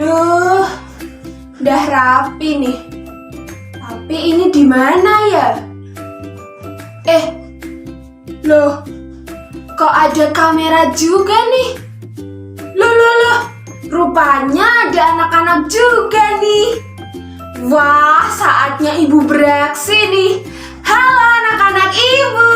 Aduh, udah rapi nih. Tapi ini di mana ya? Loh, kok ada kamera juga nih? Loh, rupanya ada anak-anak juga nih. Wah, saatnya ibu beraksi nih. Halo anak-anak ibu,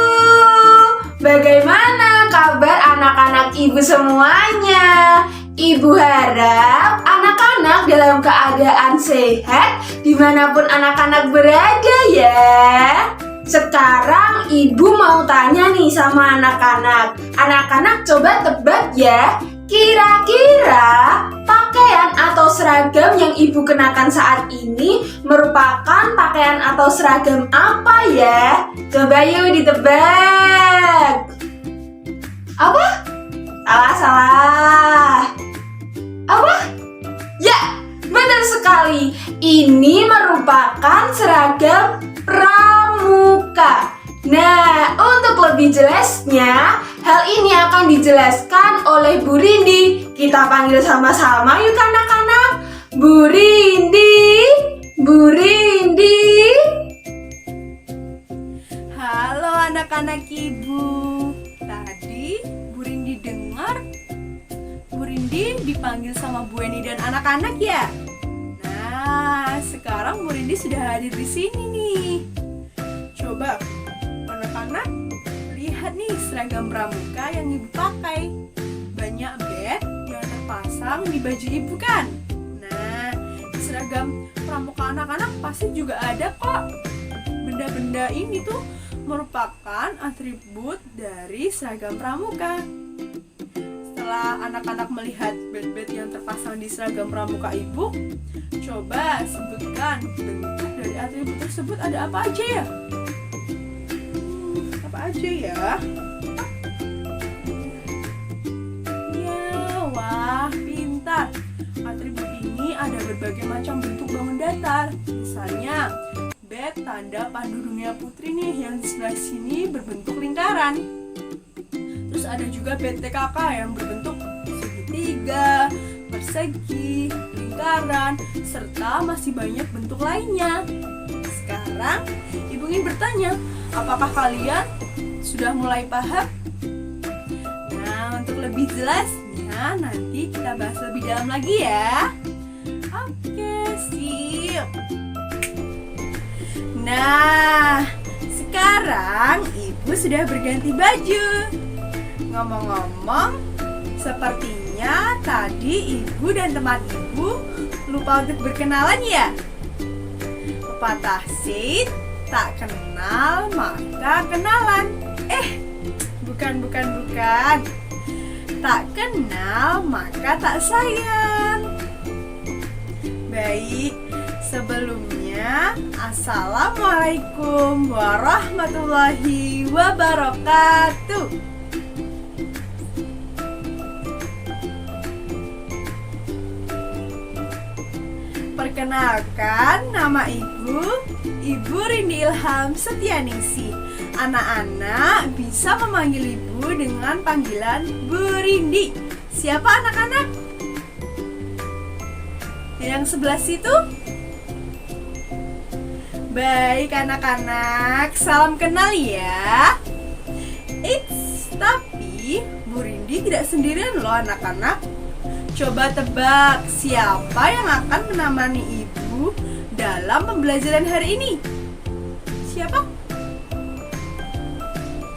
bagaimana kabar anak-anak ibu semuanya? Ibu harap anak-anak dalam keadaan sehat dimanapun anak-anak berada ya. Sekarang ibu mau tanya nih sama anak-anak. Anak-anak coba tebak ya. Kira-kira pakaian atau seragam yang ibu kenakan saat ini merupakan pakaian atau seragam apa ya? Coba yuk ditebak. Apa? Salah. Apa? Ya, benar sekali. Ini merupakan seragam pramuka. Nah, untuk lebih jelasnya, hal ini akan dijelaskan oleh Bu Rindi. Kita panggil sama-sama yuk anak-anak. Bu Rindi. Halo anak-anak ibu. Tadi Bu Rindi dengar Bu Rindi dipanggil sama Bu Eni dan anak-anak ya. Nah, sekarang Bu Rindi sudah hadir di sini nih. Coba anak-anak lihat nih seragam pramuka yang ibu pakai. Banyak bed yang terpasang di baju ibu kan. Nah, di seragam pramuka anak-anak pasti juga ada kok. Benda-benda ini tuh merupakan atribut dari seragam pramuka. Setelah anak-anak melihat bed-bed yang terpasang di seragam pramuka ibu, coba sebutkan bentuk dari atribut tersebut ada apa aja ya? Apa aja ya? Wah, pintar. Atribut ini ada berbagai macam bentuk bangun datar. Misalnya, bed tanda pandu dunia putri nih yang di sebelah sini berbentuk lingkaran. Terus ada juga bed TKK yang berbentuk segitiga, persegi, lingkaran, serta masih banyak bentuk lainnya. Sekarang, ibu ingin bertanya, apakah kalian sudah mulai paham? Nah, untuk lebih jelasnya nanti kita bahas lebih dalam lagi ya. Oke, sip. Nah, sekarang ibu sudah berganti baju. Ngomong-ngomong, sepertinya tadi ibu dan teman ibu lupa untuk berkenalan ya. Pepatah Sid, tak kenal maka kenalan. Bukan. Tak kenal maka tak sayang. Baik, sebelumnya Assalamualaikum warahmatullahi wabarakatuh. Perkenalkan, nama Ibu Rindi Ilham Setianingsih. Anak-anak bisa memanggil ibu dengan panggilan Bu Rindi. Siapa anak-anak? Yang sebelah situ? Baik anak-anak, salam kenal ya. Tapi Bu Rindi tidak sendirian loh anak-anak. Coba tebak siapa yang akan menemani ibu dalam pembelajaran hari ini? Siapa?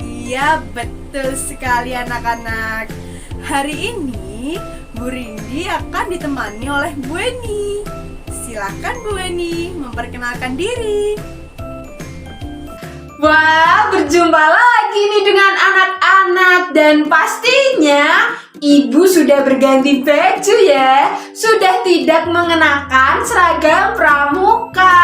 Iya, betul sekali anak-anak. Hari ini Bu Rindi akan ditemani oleh Bu Eni. Silakan Bu Eni memperkenalkan diri. Wah, berjumpa lagi nih dengan anak-anak. Dan pastinya ibu sudah berganti baju ya. Sudah tidak mengenakan seragam pramuka.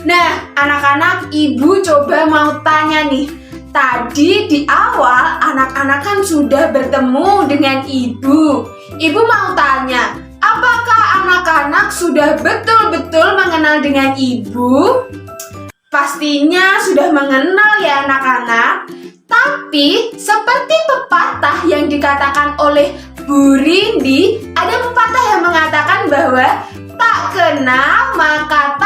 Nah, anak-anak, ibu coba mau tanya nih. Tadi di awal anak-anak kan sudah bertemu dengan ibu. Ibu mau tanya, apakah anak-anak sudah betul-betul mengenal dengan ibu? Pastinya sudah mengenal ya anak-anak. Tapi seperti pepatah yang dikatakan oleh Bu Rindi, ada pepatah yang mengatakan bahwa tak kenal maka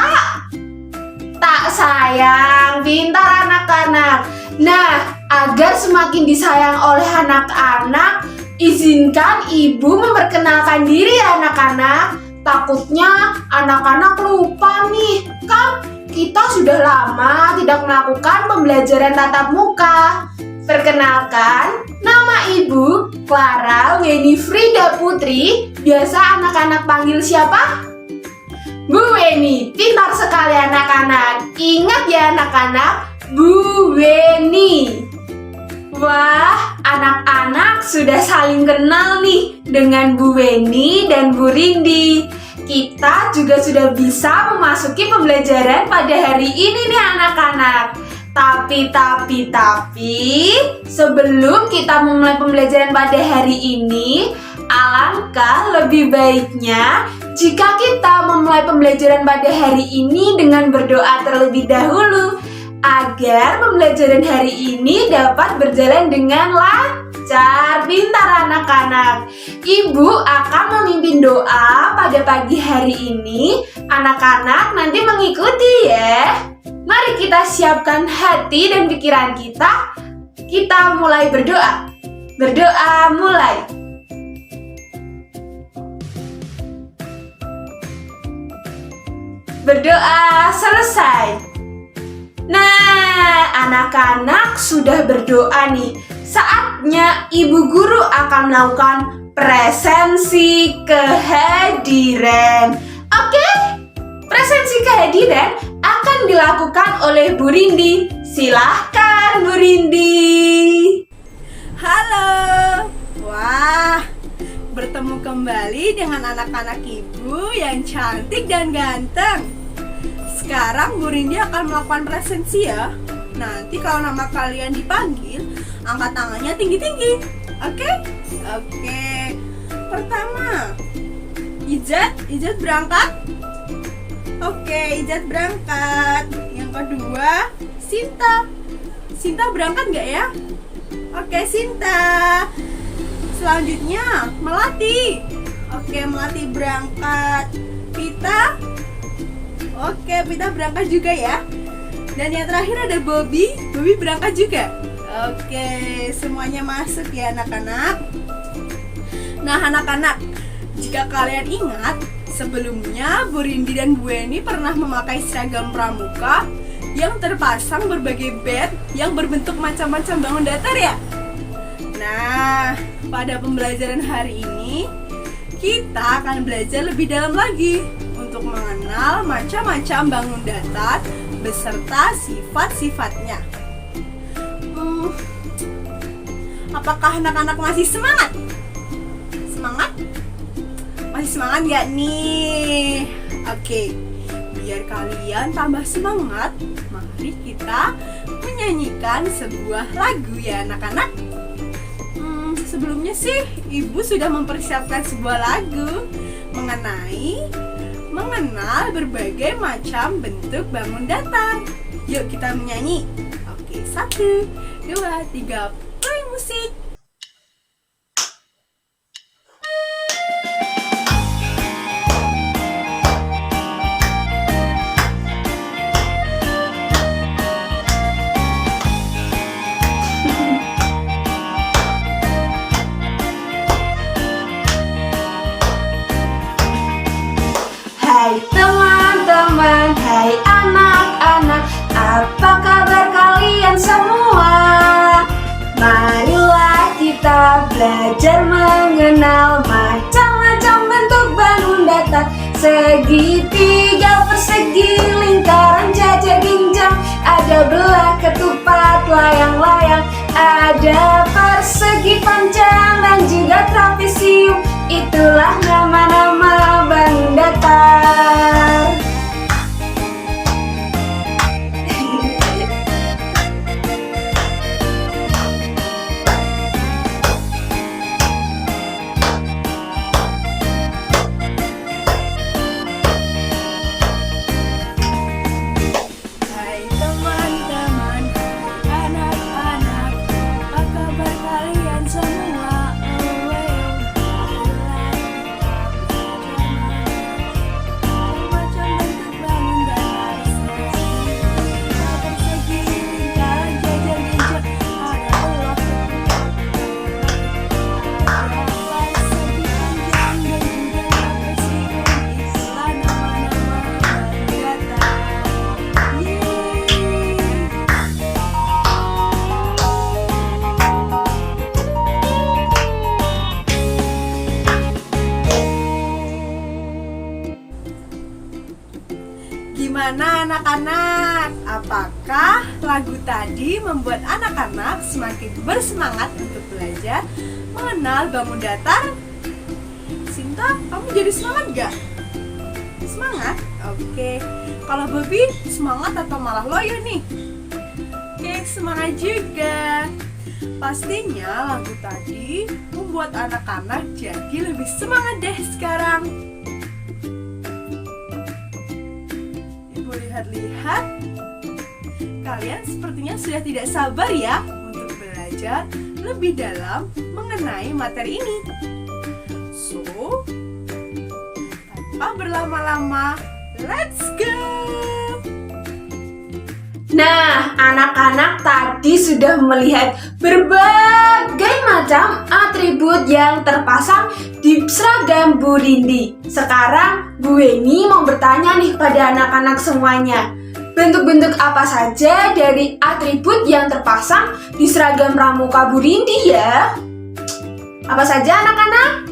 tak sayang. Pintar anak-anak. Nah, agar semakin disayang oleh anak-anak, izinkan ibu memperkenalkan diri ya anak-anak. Takutnya anak-anak lupa nih, kan kita sudah lama tidak melakukan pembelajaran tatap muka. Perkenalkan, nama ibu Clara Weni Frida Putri. Biasa anak-anak panggil siapa? Bu Weni. Pintar sekali anak-anak. Ingat ya anak-anak, Bu Weni. Wah, anak-anak sudah saling kenal nih dengan Bu Weni dan Bu Rindi. Kita juga sudah bisa memasuki pembelajaran pada hari ini nih anak-anak. Tapi, sebelum kita memulai pembelajaran pada hari ini, alangkah lebih baiknya jika kita memulai pembelajaran pada hari ini dengan berdoa terlebih dahulu, agar pembelajaran hari ini dapat berjalan dengan lancar. Pintar anak-anak. Ibu akan memimpin doa pada pagi hari ini. Anak-anak nanti mengikuti ya. Mari kita siapkan hati dan pikiran kita. Kita mulai berdoa. Berdoa mulai. Berdoa selesai. Nah, anak-anak sudah berdoa nih. Saatnya ibu guru akan melakukan presensi kehadiran. Oke? Presensi kehadiran akan dilakukan oleh Bu Rindi. Silahkan Bu Rindi. Halo. Wah, bertemu kembali dengan anak-anak ibu yang cantik dan ganteng. Sekarang Bu Rindi akan melakukan presensi ya. Nanti kalau nama kalian dipanggil, angkat tangannya tinggi-tinggi. Oke? Oke. Pertama, Ijat berangkat. Oke, Ijat berangkat. Yang kedua, Sinta berangkat nggak ya? Oke, Sinta. Selanjutnya, Melati. Oke, Melati berangkat. Pita. Oke, Pita berangkat juga ya. Dan yang terakhir ada Bobby berangkat juga. Oke, semuanya masuk ya anak-anak. Nah anak-anak, jika kalian ingat, sebelumnya Bu Rindi dan Bu Weni pernah memakai seragam pramuka yang terpasang berbagai bed yang berbentuk macam-macam bangun datar ya. Nah, pada pembelajaran hari ini kita akan belajar lebih dalam lagi untuk mengenal macam-macam bangun datar beserta sifat-sifatnya. Apakah anak-anak masih semangat? Semangat? Masih semangat gak nih? Oke, biar kalian tambah semangat, mari kita menyanyikan sebuah lagu ya anak-anak. Sebelumnya sih, Ibu sudah mempersiapkan sebuah lagu mengenal berbagai macam bentuk bangun datar. Yuk kita menyanyi. Oke, 1, 2, 3, play musik. Hai teman-teman, hai anak-anak, apa kabar kalian semua? Marilah kita belajar mengenal macam-macam bentuk bangun datar. Segitiga, persegi, lingkaran, jajak, ginjang, ada belah, ketupat, layang-layang, ada persegi panjang dan juga trapesium. Itulah nama-nama bangun datar. Hai teman-teman, anak-anak, anak-anak, apakah lagu tadi membuat anak-anak semakin bersemangat untuk belajar mengenal bangun datar? Sinta, kamu jadi semangat gak? Semangat? Oke. Kalau Bobby, semangat atau malah loyo nih? Oke, semangat juga. Pastinya lagu tadi membuat anak-anak jadi lebih semangat deh sekarang. Ibu lihat-lihat, kalian sepertinya sudah tidak sabar ya untuk belajar lebih dalam mengenai materi ini. So, tanpa berlama-lama, let's go! Nah, anak-anak tadi sudah melihat berbagai macam atribut yang terpasang di seragam Bu Rindi. Sekarang Bu Weni mau bertanya nih pada anak-anak semuanya. Bentuk-bentuk apa saja dari atribut yang terpasang di seragam pramuka Bu Rindi ya? Apa saja anak-anak?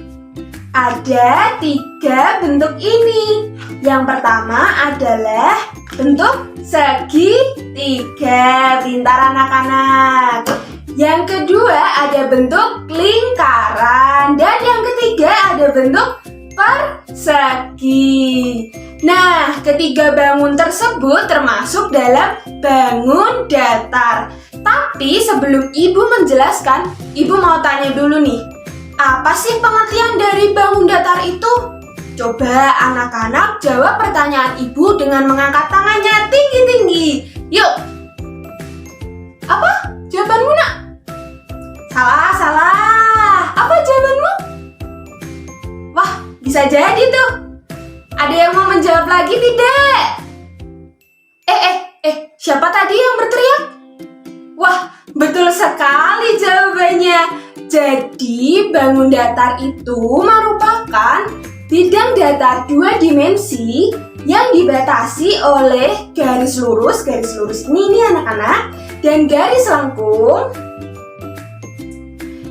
Ada 3 bentuk ini. Yang pertama adalah bentuk segitiga, pintar anak-anak. Yang kedua ada bentuk lingkaran. Dan yang ketiga ada bentuk persegi. Nah, ketiga bangun tersebut termasuk dalam bangun datar. Tapi sebelum Ibu menjelaskan, Ibu mau tanya dulu nih. Apa sih pengertian dari bangun datar itu? Coba anak-anak jawab pertanyaan Ibu dengan mengangkat tangannya tinggi-tinggi. Yuk. Apa jawabanmu, Nak? Salah. Apa jawabanmu? Wah, bisa jadi tuh. Ada yang mau menjawab lagi tidak? Siapa tadi yang berteriak? Wah, betul sekali jawabannya. Jadi, bangun datar itu merupakan bidang datar 2 dimensi yang dibatasi oleh garis lurus ini anak-anak, dan garis lengkung,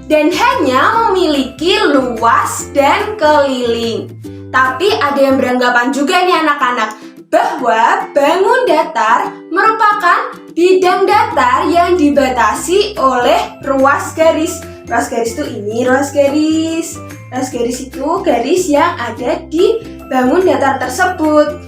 dan hanya memiliki luas dan keliling. Tapi ada yang beranggapan juga nih anak-anak, bahwa bangun datar merupakan bidang datar yang dibatasi oleh ruas garis. Ruas garis itu ini, ruas garis itu garis yang ada di bangun datar tersebut.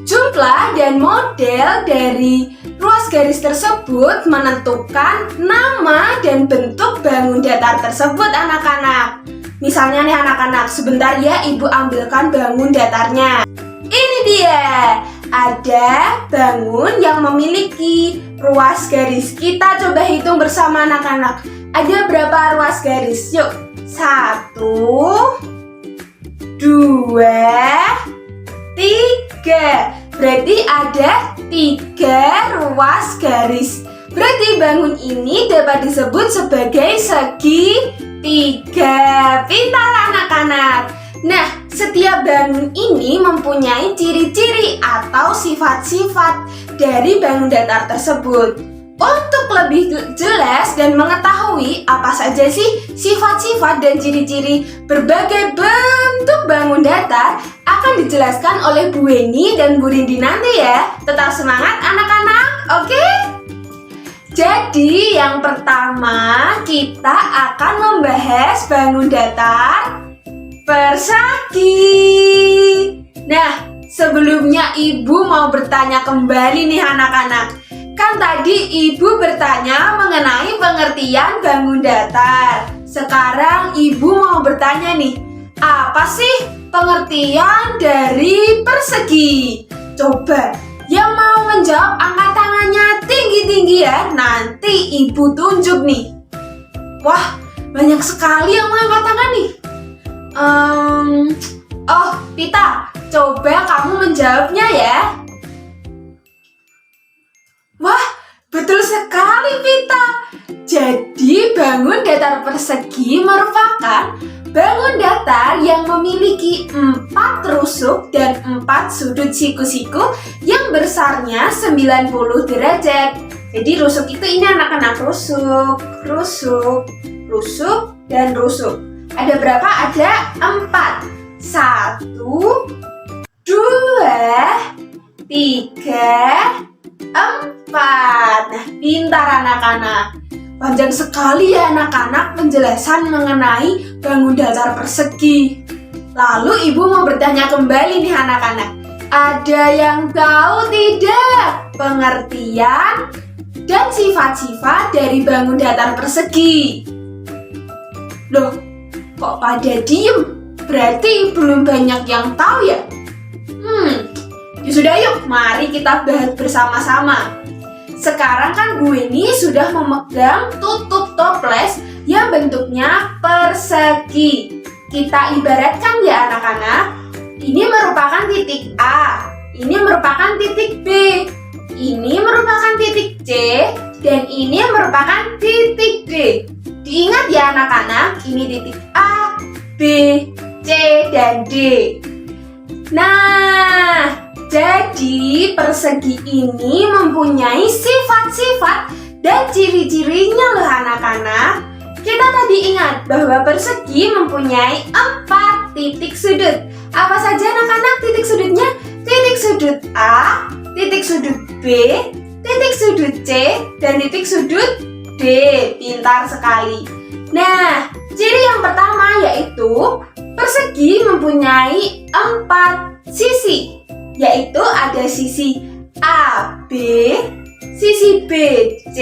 Jumlah dan model dari ruas garis tersebut menentukan nama dan bentuk bangun datar tersebut anak-anak. Misalnya nih anak-anak, sebentar ya Ibu ambilkan bangun datarnya. Ini dia, ada bangun yang memiliki ruas garis. Kita coba hitung bersama anak-anak. Ada berapa ruas garis? Yuk, 1, 2, 3. Berarti ada 3 ruas garis. Berarti bangun ini dapat disebut sebagai segitiga. Pintar anak-anak. Nah, setiap bangun ini mempunyai ciri-ciri atau sifat-sifat dari bangun datar tersebut. Untuk lebih jelas dan mengetahui apa saja sih sifat-sifat dan ciri-ciri berbagai bentuk bangun datar akan dijelaskan oleh Bu Weni dan Bu Rindi nanti ya. Tetap semangat anak-anak, oke? Jadi yang pertama kita akan membahas bangun datar persegi. Nah, sebelumnya Ibu mau bertanya kembali nih anak-anak. Kan tadi Ibu bertanya mengenai pengertian bangun datar. Sekarang Ibu mau bertanya nih, apa sih pengertian dari persegi? Coba, yang mau menjawab angkat tangannya tinggi-tinggi ya. Nanti Ibu tunjuk nih. Wah, banyak sekali yang mengangkat tangan nih. Pita, coba kamu menjawabnya ya. Wah, betul sekali Pita. Jadi bangun datar persegi merupakan bangun datar yang memiliki 4 rusuk dan 4 sudut siku-siku yang besarnya 90 derajat. Jadi rusuk itu ini anak-anak, rusuk, dan rusuk. Ada berapa? Ada 4. 1, 2, 3, 3, 4. Nah, pintar anak-anak. Panjang sekali ya anak-anak penjelasan mengenai bangun datar persegi. Lalu ibu mau bertanya kembali nih anak-anak. Ada yang tahu tidak pengertian dan sifat-sifat dari bangun datar persegi? Loh, kok pada diem? Berarti belum banyak yang tahu ya? Ya sudah yuk, mari kita bahas bersama-sama. Sekarang kan Bu Weni sudah memegang tutup toples yang bentuknya persegi. Kita ibaratkan ya anak-anak, ini merupakan titik A, ini merupakan titik B, ini merupakan titik C, dan ini merupakan titik D. Diingat ya anak-anak, ini titik A, B, C, dan D. Nah, jadi persegi ini mempunyai sifat-sifat dan ciri-cirinya loh anak-anak. Kita tadi ingat bahwa persegi mempunyai 4 titik sudut. Apa saja anak-anak titik sudutnya? Titik sudut A, titik sudut B, titik sudut C, dan titik sudut D. Pintar sekali. Nah, ciri yang pertama yaitu persegi mempunyai 4 sisi, yaitu ada sisi AB, sisi BC,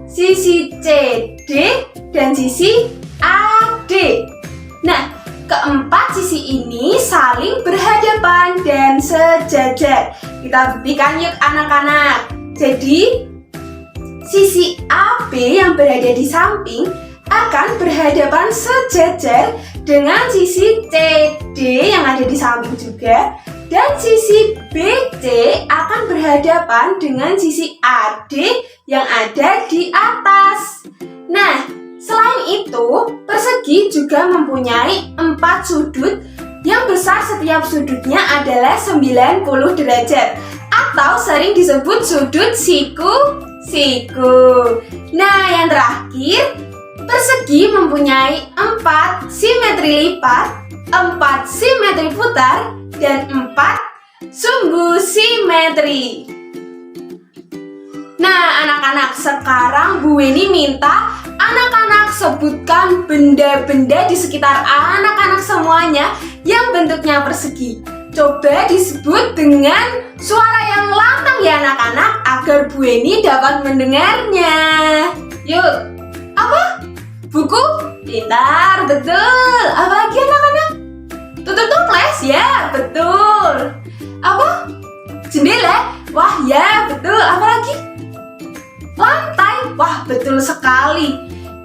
sisi CD, dan sisi AD. Nah, keempat sisi ini saling berhadapan dan sejajar. Kita buktikan yuk anak-anak. Jadi, sisi AB yang berada di samping akan berhadapan sejajar dengan sisi CD yang ada di samping juga, dan sisi BC akan berhadapan dengan sisi AD yang ada di atas. Nah, selain itu, persegi juga mempunyai 4 sudut yang besar, setiap sudutnya adalah 90 derajat atau sering disebut sudut siku-siku. Nah, yang terakhir, persegi mempunyai 4 simetri lipat, 4 simetri putar, dan 4 sumbu simetri. Nah, anak-anak, sekarang Bu Weni minta anak-anak sebutkan benda-benda di sekitar anak-anak semuanya yang bentuknya persegi. Coba disebut dengan suara yang lantang ya anak-anak, agar Bu Weni dapat mendengarnya. Yuk, apa? Buku? Pintar, betul. Apa lagi anak-anak? Tutup toples? Ya, betul. Apa? Jendela? Wah, ya, betul. Apa lagi? Lantai? Wah, betul sekali.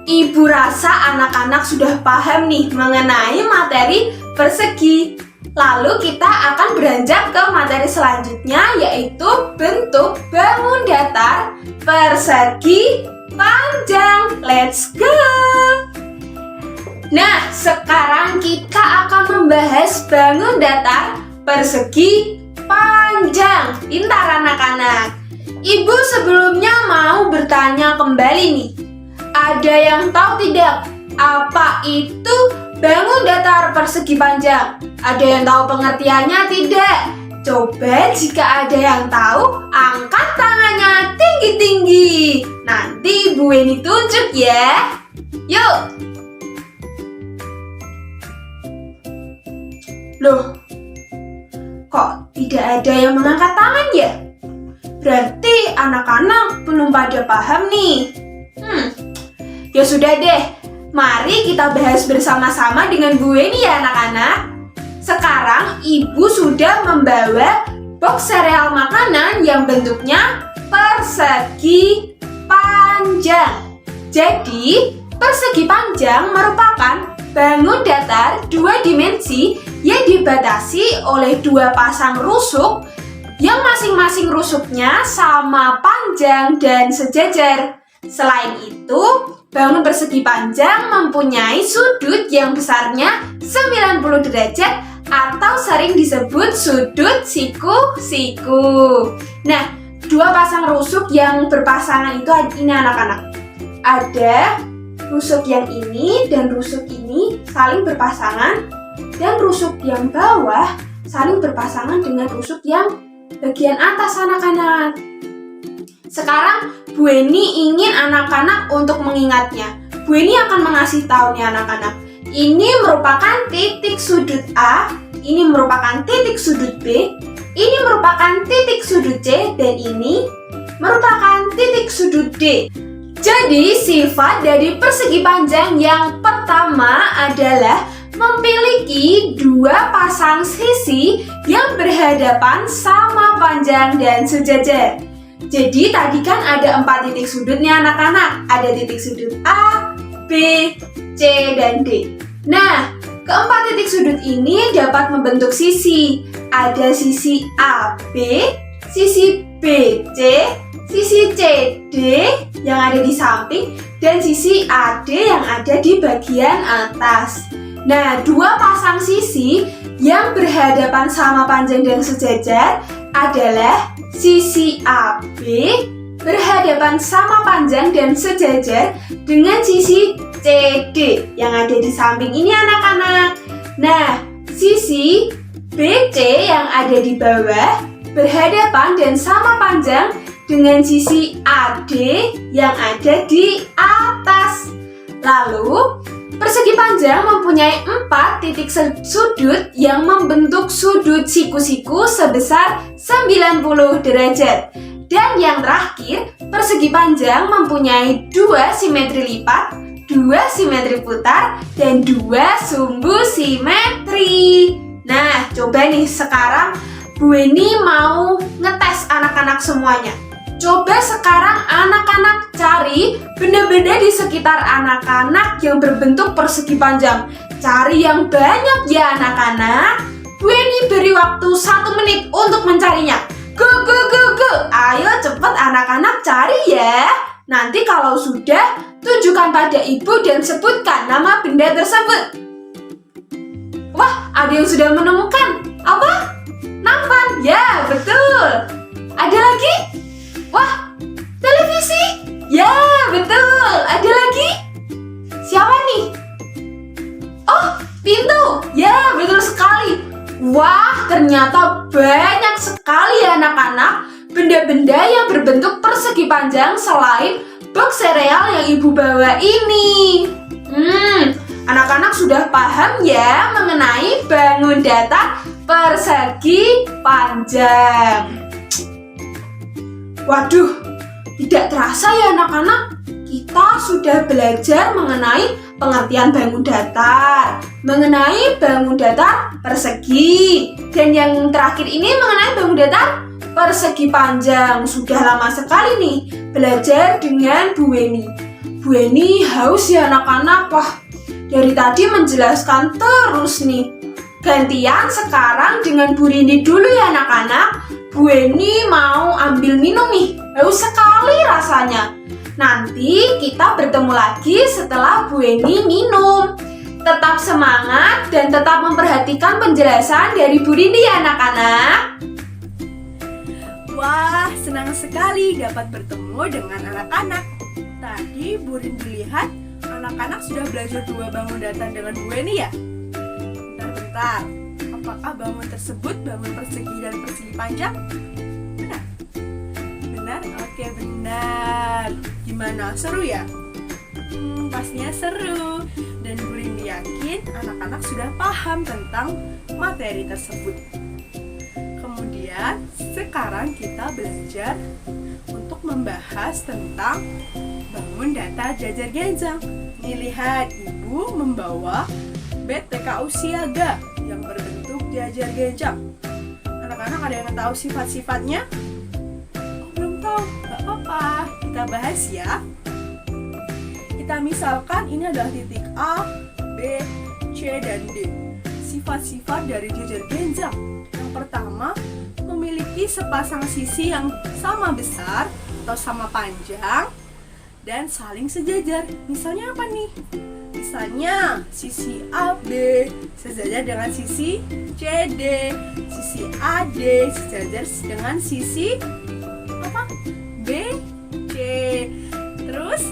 Ibu rasa anak-anak sudah paham nih mengenai materi persegi. Lalu kita akan beranjak ke materi selanjutnya, yaitu bentuk bangun datar persegi panjang. Let's go! Nah, sekarang kita akan membahas bangun datar persegi panjang. Pintar anak-anak. Ibu sebelumnya mau bertanya kembali nih. Ada yang tahu tidak apa itu bangun datar persegi panjang? Ada yang tahu pengertiannya tidak? Coba jika ada yang tahu, angkat tangannya tinggi-tinggi. Nanti Bu Weni tunjuk ya. Yuk. Loh, kok tidak ada yang mengangkat tangan ya? Berarti anak-anak belum pada paham nih. Ya sudah deh, mari kita bahas bersama-sama dengan Bu Weni ya anak-anak. Sekarang ibu sudah membawa box sereal makanan yang bentuknya persegi panjang. Jadi, persegi panjang merupakan bangun datar 2 dimensi yang dibatasi oleh 2 pasang rusuk yang masing-masing rusuknya sama panjang dan sejajar. Selain itu, bangun persegi panjang mempunyai sudut yang besarnya 90 derajat atau sering disebut sudut siku-siku. Nah, 2 pasang rusuk yang berpasangan itu ini anak-anak. Ada rusuk yang ini dan rusuk ini saling berpasangan, dan rusuk yang bawah saling berpasangan dengan rusuk yang bagian atas anak-anak. Sekarang Bu Eni ingin anak-anak untuk mengingatnya. Bu Eni akan mengasih tahu nih anak-anak. Ini merupakan titik sudut A, ini merupakan titik sudut B, ini merupakan titik sudut C, dan ini merupakan titik sudut D. Jadi sifat dari persegi panjang yang pertama adalah memiliki dua pasang sisi yang berhadapan sama panjang dan sejajar. Jadi tadi kan ada 4 titik sudut nih anak-anak. Ada titik sudut A, B, C, dan D. Nah, keempat titik sudut ini dapat membentuk sisi. Ada sisi AB, sisi BC, sisi CD yang ada di samping, dan sisi AD yang ada di bagian atas. Nah, dua pasang sisi yang berhadapan sama panjang dan sejajar adalah sisi AB berhadapan sama panjang dan sejajar dengan sisi CD yang ada di samping ini anak-anak. Nah, sisi BC yang ada di bawah berhadapan dan sama panjang dengan sisi AD yang ada di atas. Lalu, persegi panjang mempunyai 4 titik sudut yang membentuk sudut siku-siku sebesar 90 derajat. Dan yang terakhir, persegi panjang mempunyai 2 simetri lipat, 2 simetri putar, dan 2 sumbu simetri. Nah, coba nih sekarang Bu Eni mau ngetes anak-anak semuanya. Coba sekarang anak-anak cari benda-benda di sekitar anak-anak yang berbentuk persegi panjang. Cari yang banyak ya anak-anak. Bu Eni beri waktu 1 menit untuk mencarinya. Go, go, go, go. Ayo cepet anak-anak cari ya. Nanti kalau sudah, tunjukkan pada ibu dan sebutkan nama benda tersebut. Wah, ada yang sudah menemukan. Apa? Nampan? Ya, betul. Ada lagi? Wah, televisi? Ya, betul. Ada lagi? Siapa nih? Oh, pintu. Ya, betul sekali. Wah, ternyata banyak sekali ya anak-anak benda-benda yang berbentuk persegi panjang selain box sereal yang ibu bawa ini. Anak-anak sudah paham ya mengenai bangun datar persegi panjang. Waduh, tidak terasa ya anak-anak, kita sudah belajar mengenai pengertian bangun datar, mengenai bangun datar persegi, dan yang terakhir ini mengenai bangun datar persegi panjang. Sudah lama sekali nih belajar dengan Bu Eni. Bu Eni haus ya anak-anak. Wah, dari tadi menjelaskan terus nih. Gantian sekarang dengan Bu Rindi dulu ya anak-anak. Bu Eni mau ambil minum nih. Haus sekali rasanya. Nanti kita bertemu lagi setelah Bu Eni minum. Tetap semangat dan tetap memperhatikan penjelasan dari Bu Rindi ya anak-anak. Wah, senang sekali dapat bertemu dengan anak-anak. Tadi Bu Rindi lihat anak-anak sudah belajar 2 bangun datar dengan Bu Eni ya? Bentar, apakah bangun tersebut bangun persegi dan persegi panjang? Benar? Benar? Oke, benar. Gimana? Seru ya? Pastinya seru. Dan Bu Rindi yakin anak-anak sudah paham tentang materi tersebut. Kemudian, sekarang kita belajar untuk membahas tentang bangun datar jajar genjang. Nih lihat, ibu membawa BTKU siaga yang berbentuk jajar genjang. Anak-anak ada yang tahu sifat-sifatnya? Oh, belum tahu? Gak apa-apa, kita bahas ya. Kita misalkan ini adalah titik A, B, C, dan D. Sifat-sifat dari jajar genjang. Yang pertama, memiliki sepasang sisi yang sama besar atau sama panjang dan saling sejajar. Misalnya apa nih? Misalnya sisi AB sejajar dengan sisi CD, sisi AD sejajar dengan sisi apa? BC. Terus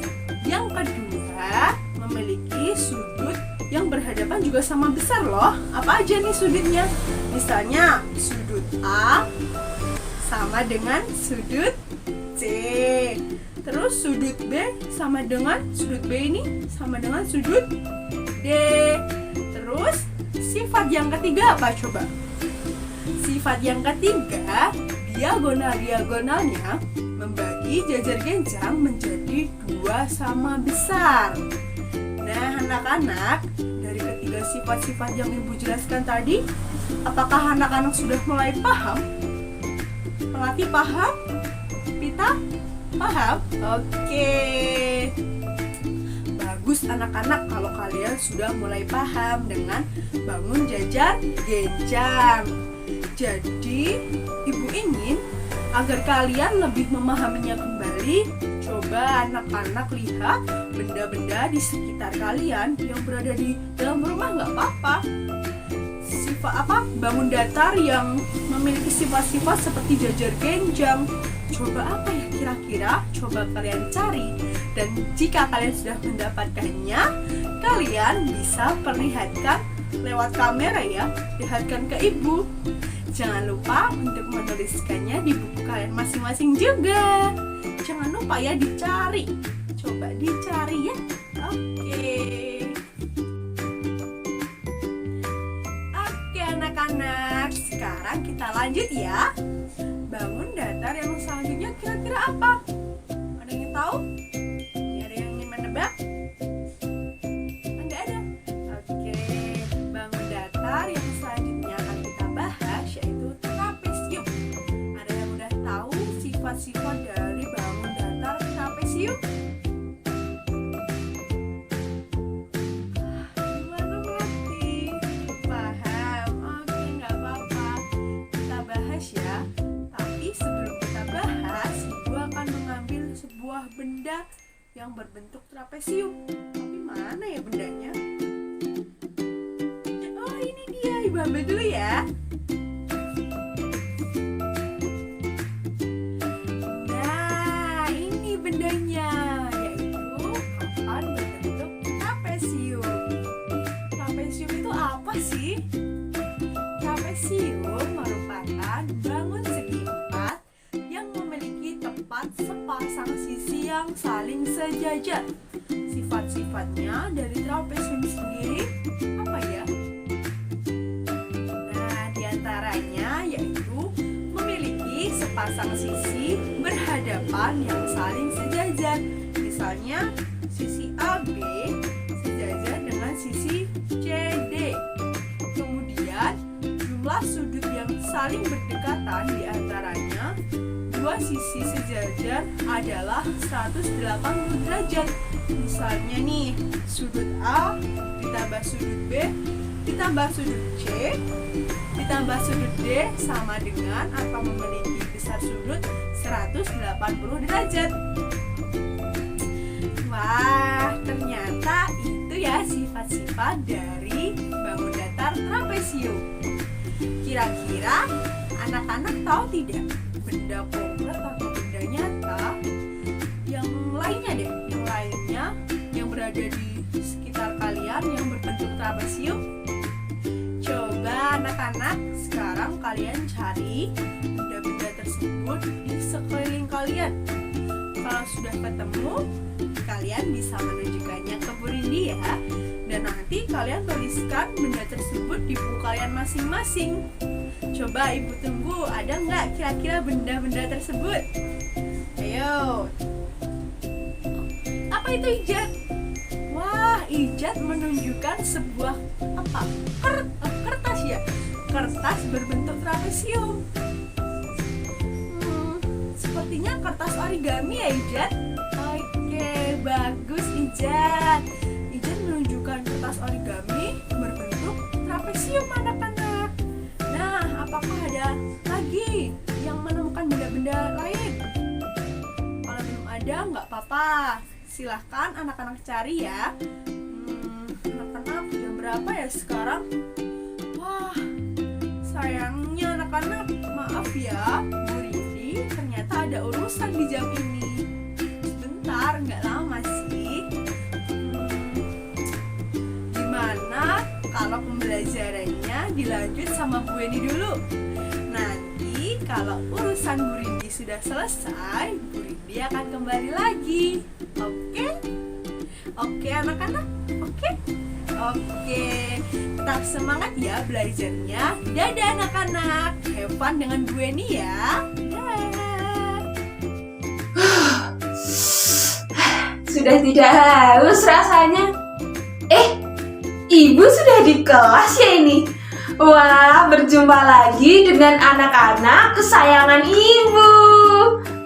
yang kedua, memiliki sudut yang berhadapan juga sama besar loh. Apa aja nih sudutnya? Misalnya sudut A sama dengan sudut C. Terus sudut B sama dengan sudut B ini sama dengan sudut D. Terus sifat yang ketiga apa coba? Sifat yang ketiga, diagonal-diagonalnya membagi jajar genjang menjadi dua sama besar. Nah, anak-anak, dari ketiga sifat-sifat yang Ibu jelaskan tadi, apakah anak-anak sudah mulai paham? Pelatih paham? Pita paham? Oke. Bagus anak-anak kalau kalian sudah mulai paham dengan bangun jajar genjang. Jadi, Ibu ingin agar kalian lebih memahaminya kembali. Coba anak-anak lihat benda-benda di sekitar kalian yang berada di dalam rumah, nggak apa-apa. Sifat apa? Bangun datar yang memiliki sifat-sifat seperti jajar genjang. Coba apa ya kira-kira? Coba kalian cari. Dan jika kalian sudah mendapatkannya, kalian bisa perlihatkan lewat kamera ya. Lihatkan ke Ibu. Jangan lupa untuk menuliskannya di buku kalian masing-masing juga. Jangan lupa ya dicari. Coba dicari ya. Oke anak-anak, sekarang kita lanjut ya. Bangun datar yang selanjutnya kira-kira apa? Ada yang tahu? Ada yang ingin menebak? Nggak ada? Oke, bangun datar yang selanjutnya akan kita bahas yaitu trapesium. Ada yang udah tahu sifat-sifat dari bangun datar trapesium? Gimana Melati? Paham? Oke, nggak apa-apa. Kita bahas ya. Tapi sebelum kita bahas, Ibu akan mengambil sebuah benda yang berbentuk trapesium. Tapi mana ya bendanya? Oh, ini dia. Ibu ambil dulu ya. Nah, ini bendanya, yaitu papan berbentuk trapesium. Trapesium itu apa sih? Trapesium merupakan bangun segi empat yang memiliki tepat sepasang sisi yang saling sejajar. Sifat-sifatnya dari trapesium sendiri apa ya? Nah, diantaranya yaitu memiliki sepasang sisi berhadapan yang saling sejajar. Misalnya sisi AB sejajar dengan sisi CD. Kemudian jumlah sudut yang saling berdekatan diantaranya dua sisi sejajar adalah 180 derajat. Misalnya nih, sudut A ditambah sudut B ditambah sudut C ditambah sudut D sama dengan atau memiliki besar sudut 180 derajat. Wah, ternyata itu ya sifat-sifat dari bangun datar trapesium. Kira-kira anak-anak tahu tidak benda konkret atau benda nyata yang lainnya deh, yang lainnya yang berada di sekitar kalian yang berbentuk trapesium? Coba anak-anak sekarang kalian cari benda-benda tersebut di sekeliling kalian. Kalau sudah ketemu, kalian bisa menunjukkannya ke Bu Rindi ya. Dan nanti kalian tuliskan benda tersebut di buku kalian masing-masing. Coba Ibu tunggu, ada nggak kira-kira benda-benda tersebut? Ayo. Apa itu Ijat? Wah, Ijat menunjukkan sebuah apa? Kertas ya? Kertas berbentuk trapesium. Sepertinya kertas origami ya Ijat? Oke, bagus Ijat. Ijat menunjukkan kertas origami berbentuk trapesium anak-anak. Nah, apakah ada lagi yang menemukan benda-benda lain? Kalau belum ada, nggak apa-apa. Silahkan anak-anak cari ya. Anak-anak jam berapa ya sekarang? Wah, sayangnya anak-anak, maaf ya Bu Rindi, ternyata ada urusan di jam ini. Sebentar, nggak lama sih. Gimana kalau pembelajarannya dilanjut sama Bu Eni dulu? Nanti kalau urusan Bu Rindi sudah selesai, Bu Rindi akan kembali lagi. Oke? Oke anak-anak? Oke? Oke, tetap semangat ya belajarnya. Dadah anak-anak, have fun dengan Bu Eni ya. Dadah. Sudah tidak haus rasanya. Ibu sudah di kelas ya ini. Wah, berjumpa lagi dengan anak-anak kesayangan ibu.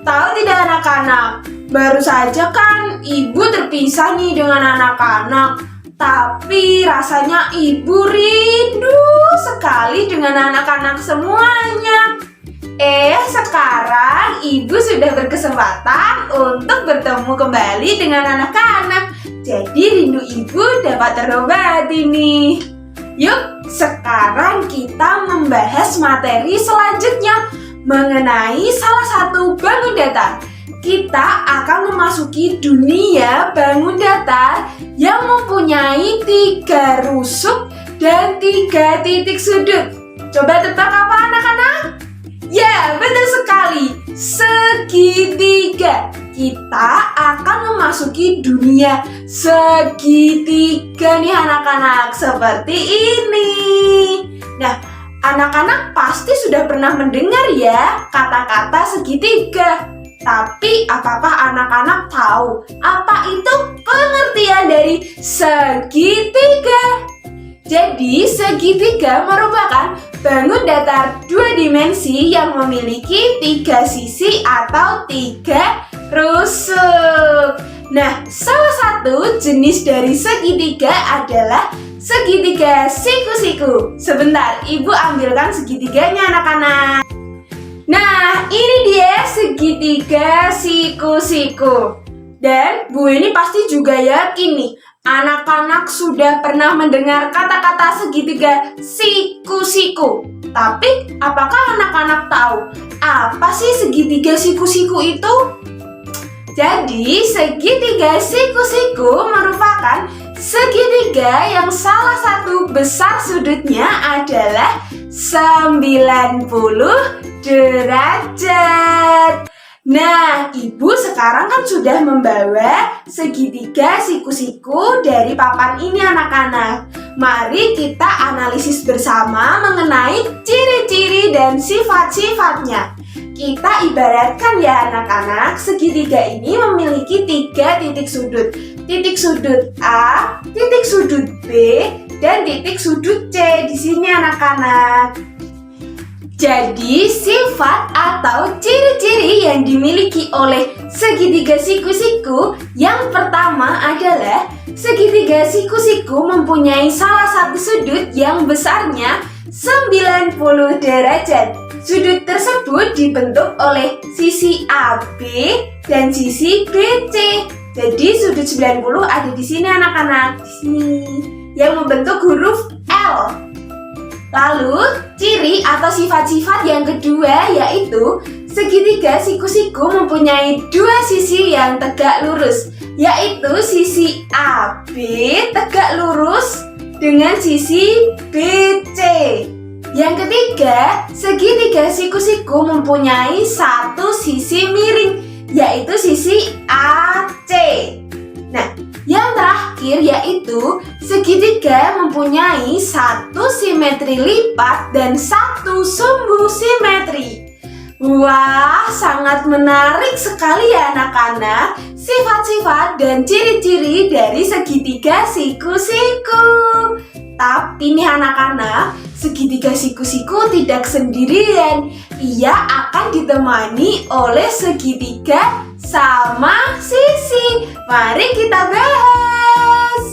Tahu tidak anak-anak? Baru saja kan ibu terpisah nih dengan anak-anak. Tapi rasanya ibu rindu sekali dengan anak-anak semuanya. Sekarang ibu sudah berkesempatan untuk bertemu kembali dengan anak-anak. Jadi rindu ibu dapat terobati nih. Yuk, sekarang kita membahas materi selanjutnya mengenai salah satu bangun datar. Kita akan memasuki dunia bangun datar yang mempunyai 3 rusuk dan 3 titik sudut. Coba tebak apa anak-anak? Ya, betul sekali. Segitiga. Kita akan memasuki dunia segitiga nih anak-anak. Seperti ini. Nah, anak-anak pasti sudah pernah mendengar ya kata-kata segitiga. Tapi apakah anak-anak tahu apa itu pengertian dari segitiga? Jadi segitiga merupakan bangun datar 2 dimensi yang memiliki 3 sisi atau 3 rusuk. Nah, salah satu jenis dari segitiga adalah segitiga siku-siku. Sebentar, ibu ambilkan segitiganya anak-anak. Nah, ini dia segitiga siku-siku. Dan Bu Eni pasti juga yakin nih, anak-anak sudah pernah mendengar kata-kata segitiga siku-siku. Tapi, apakah anak-anak tahu apa sih segitiga siku-siku itu? Jadi, segitiga siku-siku merupakan segitiga yang salah satu besar sudutnya adalah 90 derajat. Nah, ibu sekarang kan sudah membawa segitiga siku-siku dari papan ini anak-anak. Mari kita analisis bersama mengenai ciri-ciri dan sifat-sifatnya. Kita ibaratkan ya anak-anak, segitiga ini memiliki 3 titik sudut. Titik sudut A, titik sudut B, dan titik sudut C di sini anak-anak. Jadi, sifat atau ciri-ciri yang dimiliki oleh segitiga siku-siku yang pertama adalah segitiga siku-siku mempunyai salah satu sudut yang besarnya 90 derajat. Sudut tersebut dibentuk oleh sisi AB dan sisi BC. Jadi, sudut 90 ada di sini anak-anak, di sini yang membentuk huruf L. Lalu, ciri atau sifat-sifat yang kedua yaitu segitiga siku-siku mempunyai 2 sisi yang tegak lurus, yaitu sisi AB tegak lurus dengan sisi BC. Yang ketiga, segitiga siku-siku mempunyai 1 sisi miring, yaitu sisi AC. Nah, yang terakhir yaitu segitiga mempunyai 1 simetri lipat dan 1 sumbu simetri. Wah, sangat menarik sekali ya anak-anak, sifat-sifat dan ciri-ciri dari segitiga siku-siku. Tapi nih anak-anak, segitiga siku-siku tidak sendirian. Ia akan ditemani oleh segitiga sama sisi. Mari kita bahas.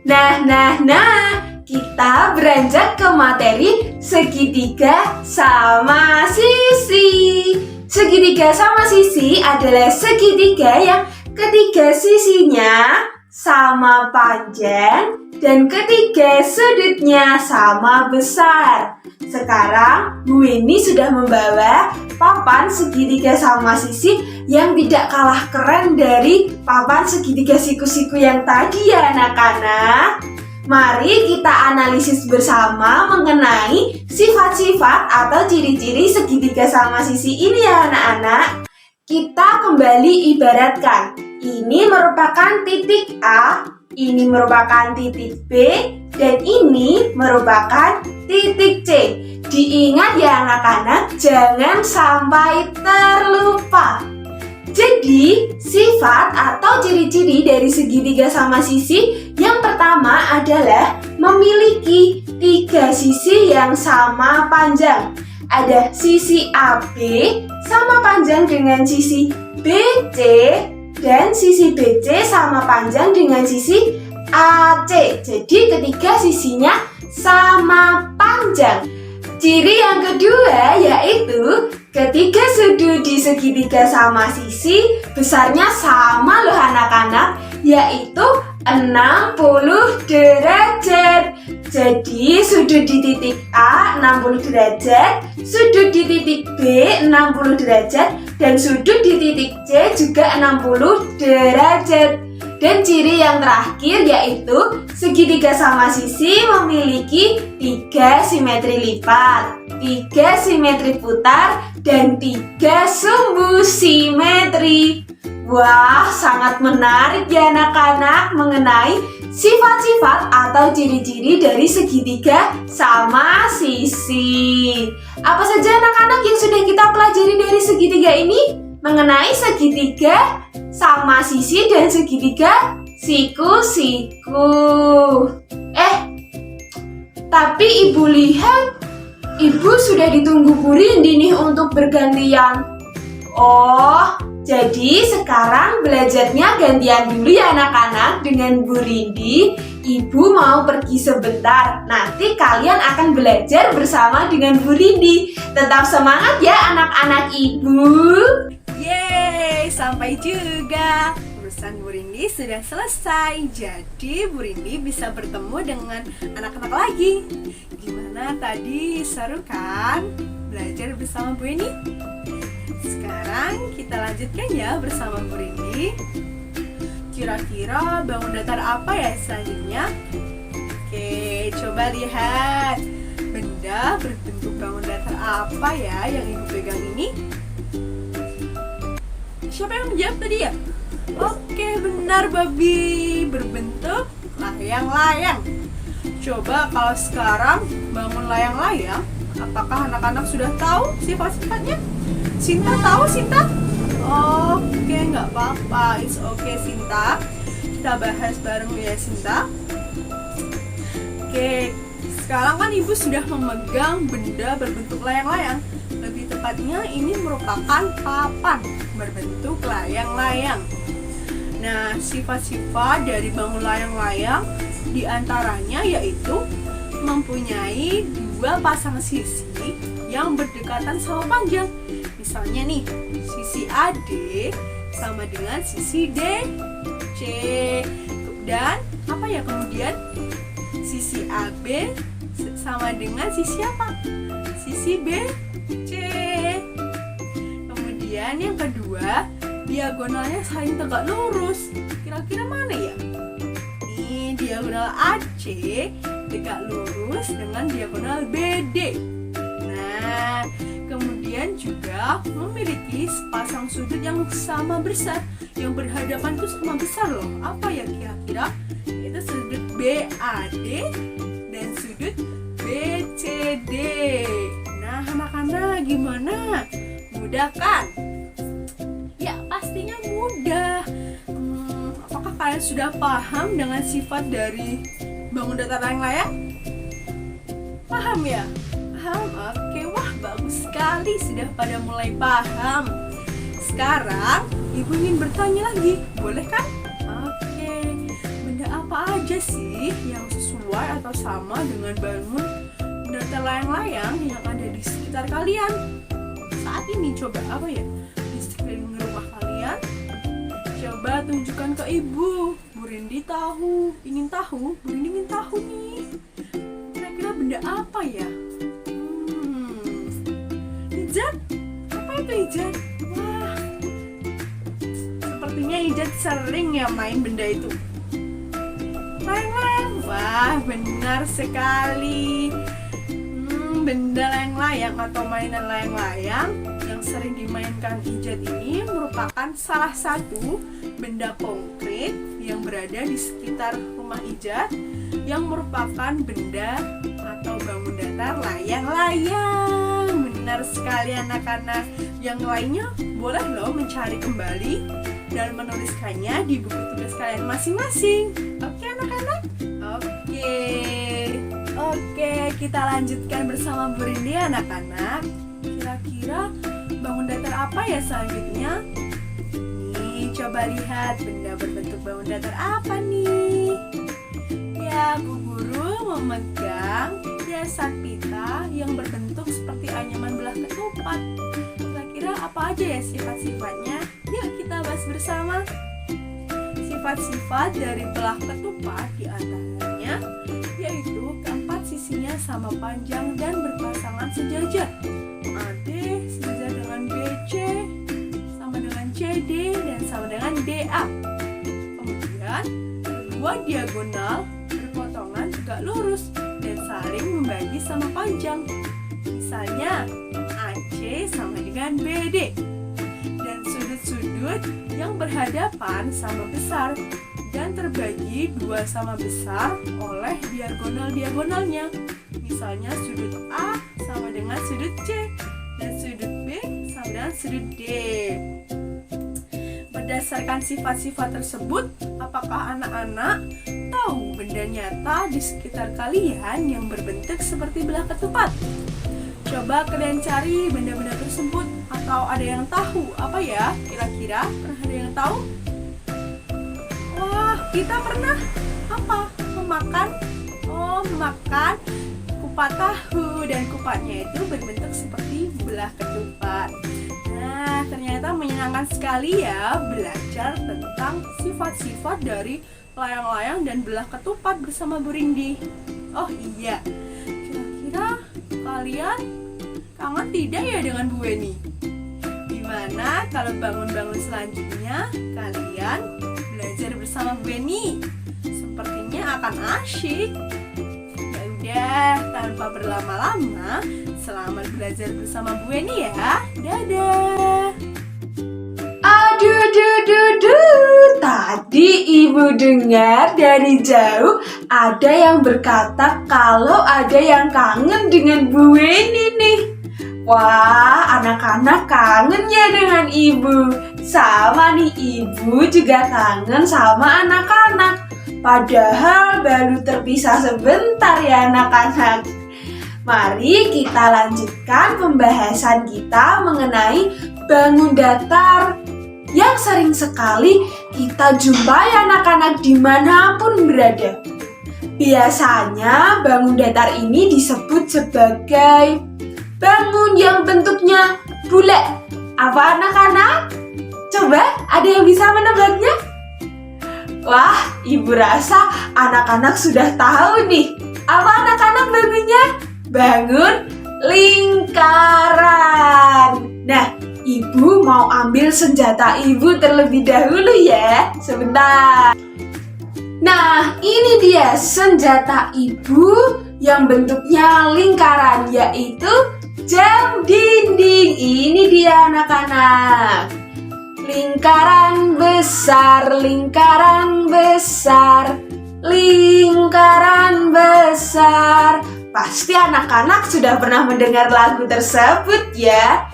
Nah, kita beranjak ke materi segitiga sama sisi. Segitiga sama sisi adalah segitiga yang ketiga sisinya sama panjang dan ketiga sudutnya sama besar. Sekarang Bu Eni sudah membawa papan segitiga sama sisi yang tidak kalah keren dari papan segitiga siku-siku yang tadi ya anak-anak. Mari kita analisis bersama mengenai sifat-sifat atau ciri-ciri segitiga sama sisi ini ya anak-anak. Kita kembali ibaratkan, ini merupakan titik A, ini merupakan titik B, dan ini merupakan titik C. Diingat ya anak-anak, jangan sampai terlupa. Jadi, sifat atau ciri-ciri dari segitiga sama sisi yang pertama adalah memiliki 3 sisi yang sama panjang. Ada sisi AB sama panjang dengan sisi BC dan sisi BC sama panjang dengan sisi AC. Jadi ketiga sisinya sama panjang. Ciri yang kedua yaitu ketiga sudut di segitiga sama sisi besarnya sama loh anak-anak, yaitu 60 derajat. Jadi sudut di titik A 60 derajat, sudut di titik B 60 derajat, dan sudut di titik C juga 60 derajat. Dan ciri yang terakhir yaitu segitiga sama sisi memiliki 3 simetri lipat, 3 simetri putar, dan 3 sumbu simetri. Wah, sangat menarik ya anak-anak mengenai sifat-sifat atau ciri-ciri dari segitiga sama sisi. Apa saja anak-anak yang sudah kita pelajari dari segitiga ini? Mengenai segitiga sama sisi dan segitiga siku-siku. Tapi ibu lihat, ibu sudah ditunggu Bu Rindi nih untuk bergantian. Oh, jadi sekarang belajarnya gantian dulu ya anak-anak dengan Bu Rindi. Ibu mau pergi sebentar. Nanti kalian akan belajar bersama dengan Bu Rindi. Tetap semangat ya anak-anak ibu. Yeay, sampai juga. Urusan Bu Rindi sudah selesai. Jadi Bu Rindi bisa bertemu dengan anak-anak lagi. Gimana tadi? Seru kan? Belajar bersama Bu Rindi? Sekarang kita lanjutkan ya bersama Bu Rindi. Kira-kira bangun datar apa ya selanjutnya? Oke, coba lihat. Benda berbentuk bangun datar apa ya yang ibu pegang ini? Siapa yang menjawab tadi ya? Oke, benar Babi. Berbentuk layang-layang. Coba kalau sekarang bangun layang-layang, apakah anak-anak sudah tahu sifat-sifatnya? Sinta tahu, Sinta? Oke, nggak apa-apa. It's okay, Sinta. Kita bahas bareng ya, Sinta. Oke, sekarang kan ibu sudah memegang benda berbentuk layang-layang. Lebih tepatnya ini merupakan papan berbentuk layang-layang. Nah, sifat-sifat dari bangun layang-layang diantaranya yaitu mempunyai 2 pasang sisi yang berdekatan sama panjang. Misalnya nih, sisi AD sama dengan sisi DC. Dan apa ya kemudian? Sisi AB sama dengan sisi apa? Sisi BC. Kemudian yang kedua, diagonalnya saling tegak lurus. Kira-kira mana ya? Ini diagonal AC tegak lurus dengan diagonal BD. Nah, kemudian juga memiliki sepasang sudut yang sama besar, yang berhadapan itu sama besar loh. Apa ya kira-kira? Itu sudut BAD dan sudut BCD. Nah, anak-anak gimana? Mudah kan? Ya, pastinya mudah. Apakah kalian sudah paham dengan sifat dari bangun datar layang-layang? Paham ya? Paham? Oke, wah bagus sekali, sudah pada mulai paham. Sekarang ibu ingin bertanya lagi, boleh kan? Oke, benda apa aja sih yang sesuai atau sama dengan bangun datar layang-layang yang ada di sekitar kalian? Saat ini coba apa ya? Di sekeliling rumah kalian? Coba tunjukkan ke ibu. Bu Rindi tahu, ingin tahu. Bu Rindi ingin tahu nih. Kira-kira benda apa ya? Ijat? Apa itu Ijat? Wah, sepertinya Ijat sering ya main benda itu. Layang-layang. Wah, benar sekali. Benda layang-layang atau mainan layang-layang yang sering dimainkan Ijat ini merupakan salah satu benda konkret yang berada di sekitar rumah Ijat yang merupakan benda atau bangun datar layang-layang. Benar sekali anak-anak. Yang lainnya boleh loh mencari kembali dan menuliskannya di buku tulis kalian masing-masing. Oke anak-anak? Oke, kita lanjutkan bersama Bu Rindi anak-anak. Kira-kira bangun datar apa ya selanjutnya? Nih, coba lihat benda berbentuk bangun datar apa nih? Ya, Bu Guru memegang dasar pita yang berbentuk seperti anyaman belah ketupat. Kira-kira apa aja ya sifat-sifatnya? Yuk kita bahas bersama. Sifat-sifat dari belah ketupat diantaranya yaitu keempat sisinya sama panjang dan berpasangan sejajar. AD sejajar dengan BC, sama dengan CD, dan sama dengan DA. Kemudian kedua diagonal berpotongan tegak lurus dan saling membagi sama panjang. Misalnya AC sama dengan BD. Dan sudut-sudut yang berhadapan sama besar dan terbagi dua sama besar oleh diagonal-diagonalnya. Misalnya sudut A sama dengan sudut C dan sudut B sama dengan sudut D. Berdasarkan sifat-sifat tersebut, apakah anak-anak tahu benda nyata di sekitar kalian yang berbentuk seperti belah ketupat? Coba kalian cari benda-benda tersebut, atau ada yang tahu apa ya? Kira-kira pernah ada yang tahu? Wah, kita pernah apa? Memakan kupat tahu, dan kupatnya itu berbentuk seperti belah ketupat. Nah, ternyata menyenangkan sekali ya belajar tentang sifat-sifat dari layang-layang dan belah ketupat bersama Bu Rindi. Oh iya, kira-kira kalian kangen tidak ya dengan Bu Weni? Gimana kalau bangun-bangun selanjutnya kalian belajar bersama Bu Weni? Sepertinya akan asyik. Ya udah, tanpa berlama-lama, selamat belajar bersama Bu Weni ya. Dadah. Aduh, tadi Ibu dengar dari jauh ada yang berkata kalau ada yang kangen dengan Bu Weni nih. Wah, anak-anak kangen ya dengan Ibu. Sama nih, Ibu juga kangen sama anak-anak. Padahal baru terpisah sebentar ya anak-anak. Mari kita lanjutkan pembahasan kita mengenai bangun datar yang sering sekali kita jumpai anak-anak dimanapun berada. Biasanya bangun datar ini disebut sebagai bangun yang bentuknya bulat. Apa anak-anak? Coba ada yang bisa menebaknya? Wah, Ibu rasa anak-anak sudah tahu nih. Apa anak-anak bangunnya? Bangun lingkaran. Nah, Ibu mau ambil senjata Ibu terlebih dahulu ya. Sebentar. Nah, ini dia senjata Ibu yang bentuknya lingkaran, yaitu jam dinding. Ini dia anak-anak. Lingkaran besar, lingkaran besar, lingkaran besar. Pasti anak-anak sudah pernah mendengar lagu tersebut ya.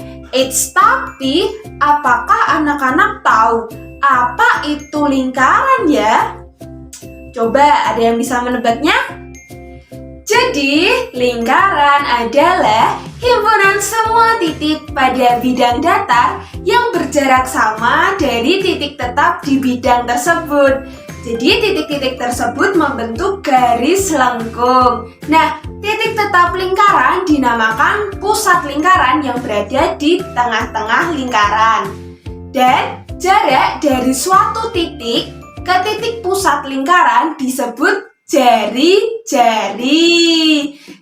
Tapi apakah anak-anak tahu apa itu lingkaran ya? Coba ada yang bisa menebaknya? Jadi, lingkaran adalah himpunan semua titik pada bidang datar yang berjarak sama dari titik tetap di bidang tersebut. Jadi, titik-titik tersebut membentuk garis lengkung. Nah, titik tetap lingkaran dinamakan pusat lingkaran yang berada di tengah-tengah lingkaran. Dan jarak dari suatu titik ke titik pusat lingkaran disebut jari-jari.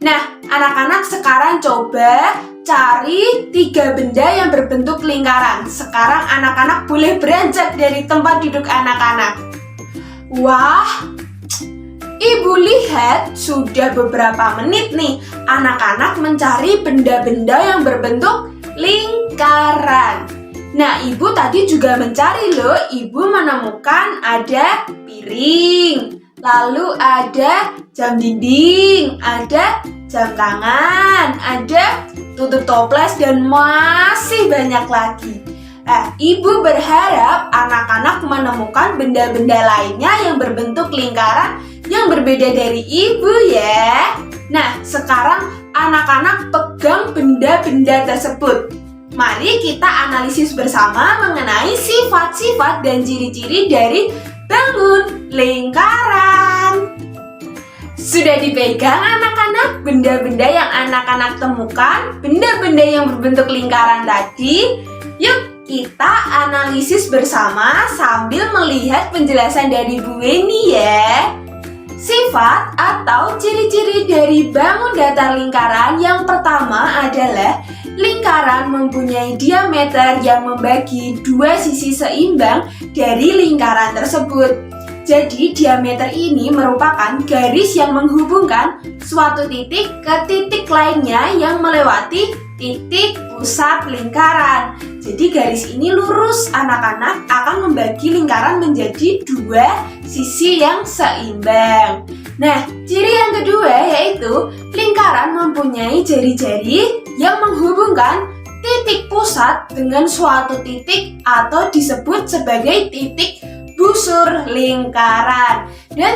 Nah, anak-anak sekarang coba cari 3 benda yang berbentuk lingkaran. Sekarang anak-anak boleh beranjak dari tempat duduk anak-anak. Wah, Ibu lihat sudah beberapa menit nih anak-anak mencari benda-benda yang berbentuk lingkaran. Nah, ibu tadi juga mencari loh. Ibu menemukan ada piring, lalu ada jam dinding, ada jam tangan, ada tutup toples, dan masih banyak lagi. Ibu berharap anak-anak menemukan benda-benda lainnya yang berbentuk lingkaran yang berbeda dari ibu ya. Nah, sekarang anak-anak pegang benda-benda tersebut. Mari kita analisis bersama mengenai sifat-sifat dan ciri-ciri dari bangun lingkaran. Sudah dipegang anak-anak benda-benda yang anak-anak temukan, benda-benda yang berbentuk lingkaran tadi? Yuk kita analisis bersama sambil melihat penjelasan dari Bu Weni ya. Sifat atau ciri-ciri dari bangun datar lingkaran yang pertama adalah lingkaran mempunyai diameter yang membagi dua sisi seimbang dari lingkaran tersebut. Jadi diameter ini merupakan garis yang menghubungkan suatu titik ke titik lainnya yang melewati titik pusat lingkaran. Jadi garis ini lurus, anak-anak akan membagi lingkaran menjadi dua sisi yang seimbang. Nah, ciri yang kedua yaitu lingkaran mempunyai jari-jari yang menghubungkan titik pusat dengan suatu titik atau disebut sebagai titik busur lingkaran. Dan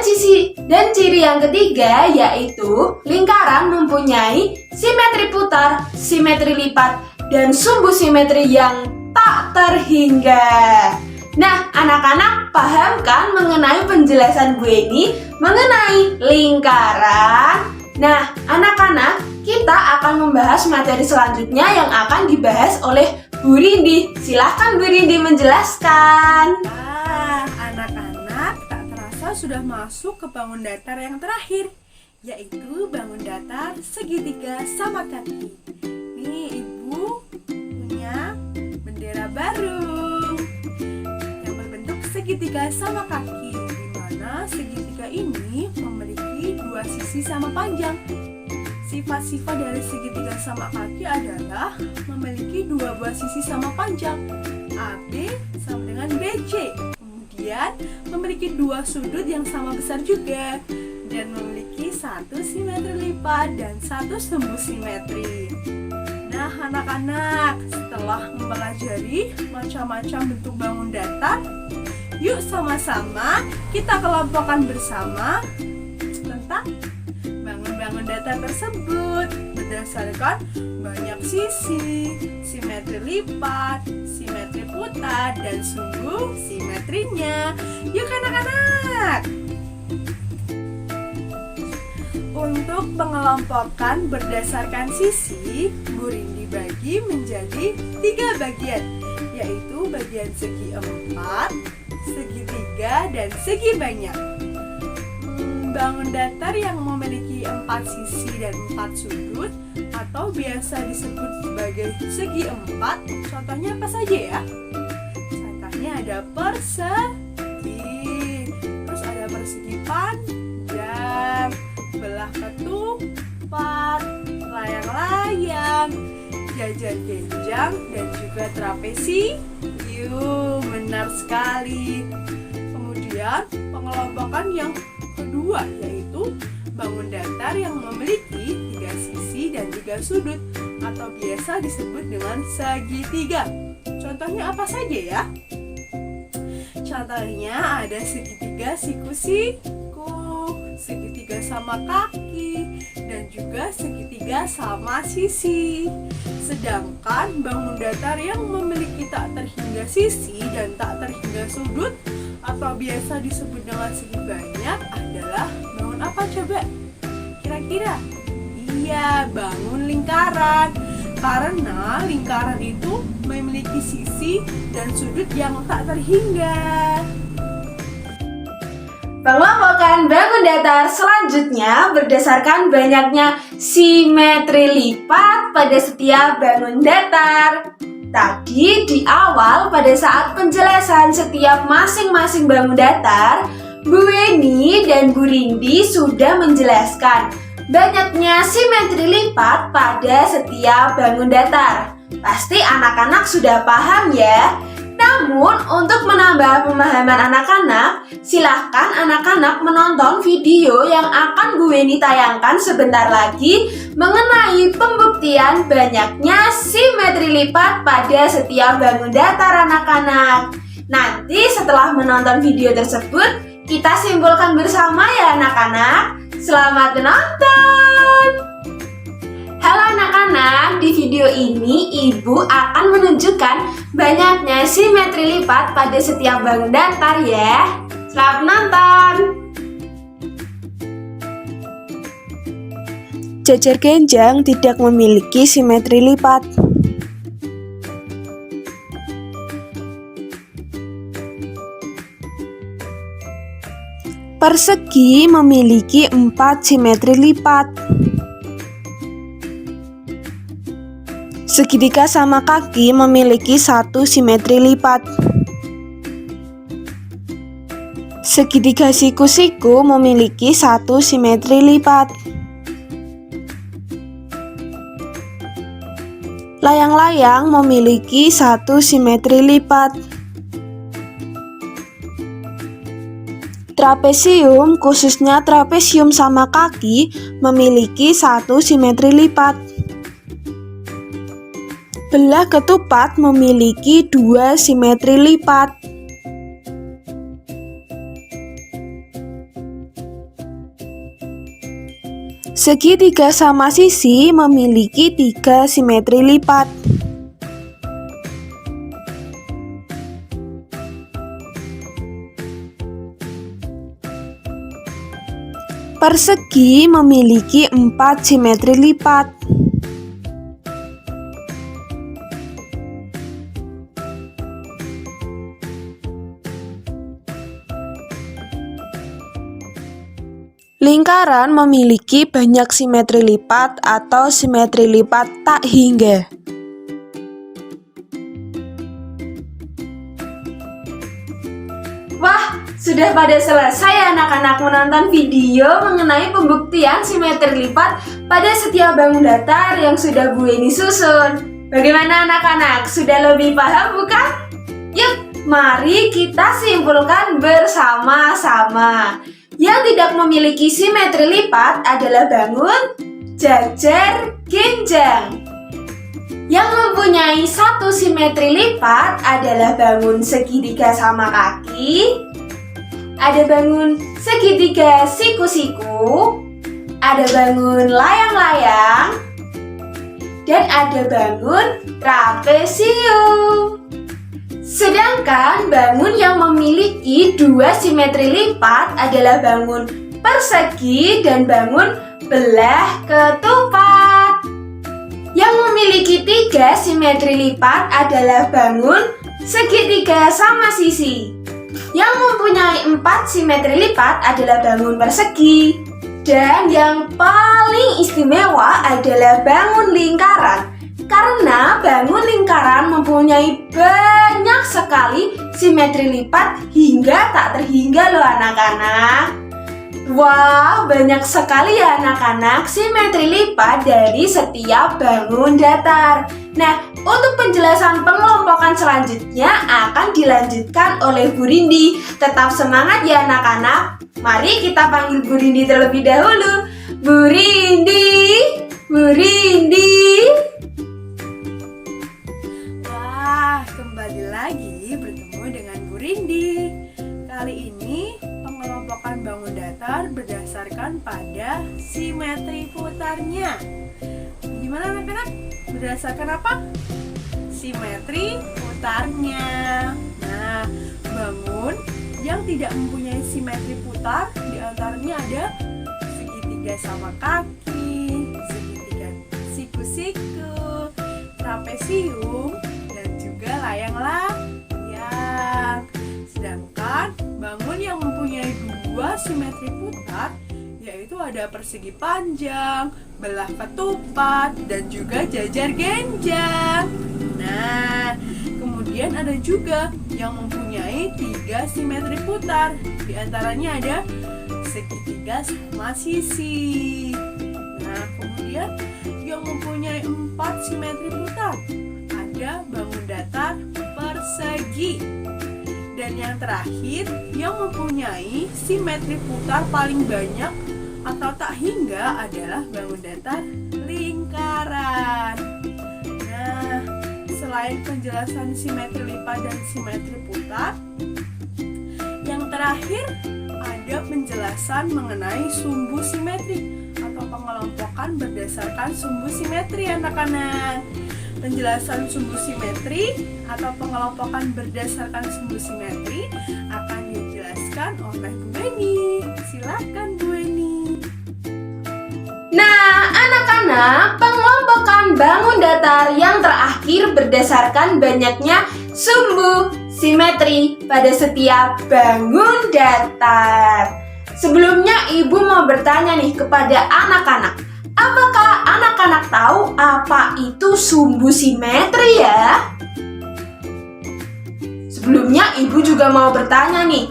ciri yang ketiga yaitu lingkaran mempunyai simetri putar, simetri lipat, dan sumbu simetri yang tak terhingga. Nah, anak-anak paham kan mengenai penjelasan Bu Eni mengenai lingkaran? Nah, anak-anak, kita akan membahas materi selanjutnya yang akan dibahas oleh Bu Rindi. Silahkan Bu Rindi menjelaskan. Anak-anak, tak terasa sudah masuk ke bangun datar yang terakhir, yaitu bangun datar segitiga sama kaki. Nih, Ibu punya bendera baru yang berbentuk segitiga sama kaki, di mana segitiga ini memiliki dua sisi sama panjang. Sifat-sifat dari segitiga sama kaki adalah memiliki dua buah sisi sama panjang, AB sama dengan BC. Kemudian memiliki dua sudut yang sama besar juga, dan memiliki satu simetri lipat dan satu sumbu simetri. Nah, anak-anak, setelah mempelajari macam-macam bentuk bangun datar, yuk sama-sama kita kelompokkan bersama tentang bangun-bangun datar tersebut berdasarkan banyak sisi, simetri lipat, simetri putar, dan sumbu simetrinya. Yuk anak-anak! Untuk pengelompokan berdasarkan sisi, Bu Rindi bagi menjadi 3 bagian, yaitu bagian segi 4, segitiga, dan segi banyak. Bangun datar yang memiliki 4 sisi dan 4 sudut atau biasa disebut sebagai segi 4, contohnya apa saja ya? Contohnya ada persegi, terus ada persegi panjang, belah ketupat, layang-layang, jajar genjang, dan juga trapesi. Benar sekali. Kemudian pengelompokan yang kedua yaitu bangun datar yang memiliki 3 sisi dan 3 sudut atau biasa disebut dengan segitiga. Contohnya apa saja ya? Contohnya ada segitiga siku-siku, segitiga sama kaki, dan juga segitiga sama sisi. Sedangkan bangun datar yang memiliki tak terhingga sisi dan tak terhingga sudut atau biasa disebut dengan segi banyak adalah bangun apa coba? Kira-kira? Iya, bangun lingkaran. Karena lingkaran itu memiliki sisi dan sudut yang tak terhingga. Pengelompokan bangun datar selanjutnya berdasarkan banyaknya simetri lipat pada setiap bangun datar. Tadi di awal pada saat penjelasan setiap masing-masing bangun datar, Bu Weni dan Bu Rindi sudah menjelaskan banyaknya simetri lipat pada setiap bangun datar. Pasti anak-anak sudah paham ya. Namun untuk menambah pemahaman anak-anak, silahkan anak-anak menonton video yang akan Bu Weni tayangkan sebentar lagi mengenai pembuktian banyaknya simetri lipat pada setiap bangun datar anak-anak. Nanti setelah menonton video tersebut, kita simpulkan bersama ya anak-anak. Selamat menonton! Halo anak-anak, di video ini Ibu akan menunjukkan banyaknya simetri lipat pada setiap bangun datar ya. Selamat menonton! Jajar genjang tidak memiliki simetri lipat. Persegi memiliki 4 simetri lipat. Segitiga sama kaki memiliki 1 simetri lipat. Segitiga siku-siku memiliki 1 simetri lipat. Layang-layang memiliki 1 simetri lipat. Trapesium, khususnya trapesium sama kaki, memiliki 1 simetri lipat. Belah ketupat memiliki 2 simetri lipat. Segitiga sama sisi memiliki 3 simetri lipat. Persegi memiliki 4 simetri lipat. Lingkaran memiliki banyak simetri lipat atau simetri lipat tak hingga. Wah, sudah pada selesai anak-anak menonton video mengenai pembuktian simetri lipat pada setiap bangun datar yang sudah Bu Weni susun. Bagaimana anak-anak? Sudah lebih paham bukan? Yuk, mari kita simpulkan bersama-sama. Yang tidak memiliki simetri lipat adalah bangun jajar genjang. Yang mempunyai 1 simetri lipat adalah bangun segitiga sama kaki, ada bangun segitiga siku-siku, ada bangun layang-layang, dan ada bangun trapesium. Sedangkan bangun yang memiliki 2 simetri lipat adalah bangun persegi dan bangun belah ketupat. Yang memiliki 3 simetri lipat adalah bangun segitiga sama sisi. Yang mempunyai 4 simetri lipat adalah bangun persegi. Dan yang paling istimewa adalah bangun lingkaran. Karena bangun lingkaran mempunyai banyak sekali simetri lipat hingga tak terhingga loh anak-anak. Wah, banyak sekali ya anak-anak simetri lipat dari setiap bangun datar. Nah, untuk penjelasan pengelompokan selanjutnya akan dilanjutkan oleh Bu Rindi. Tetap semangat ya anak-anak. Mari kita panggil Bu Rindi terlebih dahulu. Bu Rindi, Bu Rindi. Wah, kembali lagi bertemu dengan Bu Rindi. Kali ini pengelompokan bangun datar berdasarkan pada simetri putarnya. Gimana anak-anak? Berdasarkan apa? Simetri putarnya. Nah, bangun yang tidak mempunyai simetri putar diantaranya ada segitiga sama kaki, segitiga siku-siku, trapesium, dan juga layang-layang. Sedangkan bangun yang mempunyai 2 simetri putar yaitu ada persegi panjang, belah ketupat, dan juga jajar genjang. Nah, kemudian ada juga yang mempunyai mempunyai 3 simetri putar. Di antaranya ada segitiga sama sisi. Nah, kemudian yang mempunyai 4 simetri putar, ada bangun datar persegi. Dan yang terakhir, yang mempunyai simetri putar paling banyak atau tak hingga adalah bangun datar lingkaran. Nah, selain penjelasan simetri lipat dan simetri putar, yang terakhir ada penjelasan mengenai sumbu simetri atau pengelompokan berdasarkan sumbu simetri, anak-anak. Penjelasan sumbu simetri atau pengelompokan berdasarkan sumbu simetri akan dijelaskan oleh Bu Weni. Silakan Bu Weni. Nah, anak-anak, pengelompokan bangun datar yang terakhir berdasarkan banyaknya sumbu simetri pada setiap bangun datar. Sebelumnya, Ibu mau bertanya nih kepada anak-anak. Apakah anak-anak tahu apa itu sumbu simetri ya? Sebelumnya, Ibu juga mau bertanya nih.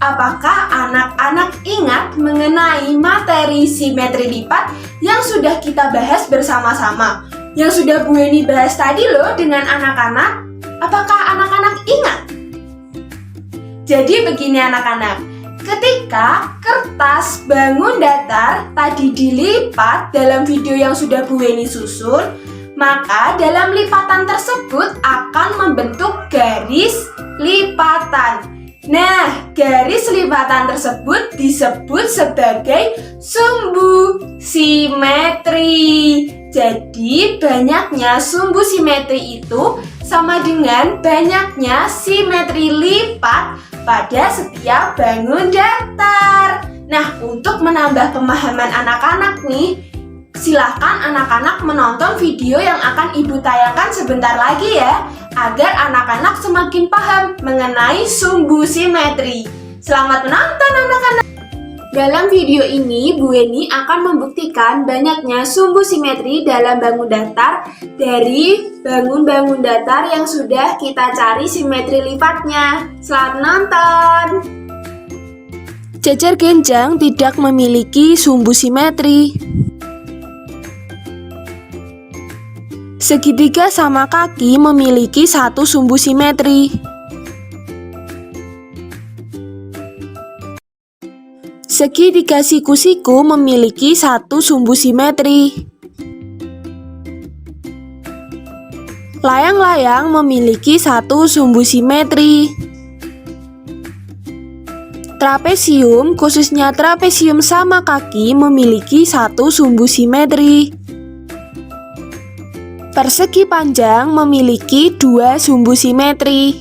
Apakah anak-anak ingat mengenai materi simetri lipat yang sudah kita bahas bersama-sama? Yang sudah Bu Weni bahas tadi loh dengan anak-anak. Apakah anak-anak ingat? Jadi begini anak-anak, ketika kertas bangun datar tadi dilipat dalam video yang sudah Bu Weni susun, maka dalam lipatan tersebut akan membentuk garis lipatan. Nah, garis lipatan tersebut disebut sebagai sumbu simetri. Jadi, banyaknya sumbu simetri itu sama dengan banyaknya simetri lipat pada setiap bangun datar. Nah, untuk menambah pemahaman anak-anak nih, silahkan anak-anak menonton video yang akan Ibu tayangkan sebentar lagi ya, agar anak-anak semakin paham mengenai sumbu simetri. Selamat menonton anak-anak! Dalam video ini, Bu Weni akan membuktikan banyaknya sumbu simetri dalam bangun datar dari bangun-bangun datar yang sudah kita cari simetri lipatnya. Selamat menonton! Jajar genjang tidak memiliki sumbu simetri. Segitiga sama kaki memiliki 1 sumbu simetri. Segitiga siku-siku memiliki 1 sumbu simetri. Layang-layang memiliki 1 sumbu simetri. Trapesium, khususnya trapesium sama kaki, memiliki 1 sumbu simetri. Persegi panjang memiliki 2 sumbu simetri.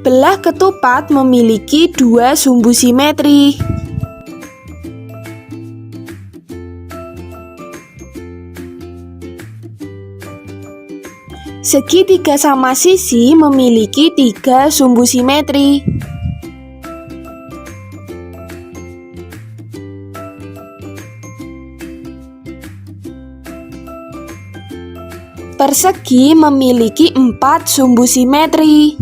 Belah ketupat memiliki 2 sumbu simetri. Segitiga sama sisi memiliki 3 sumbu simetri. Persegi memiliki 4 sumbu simetri.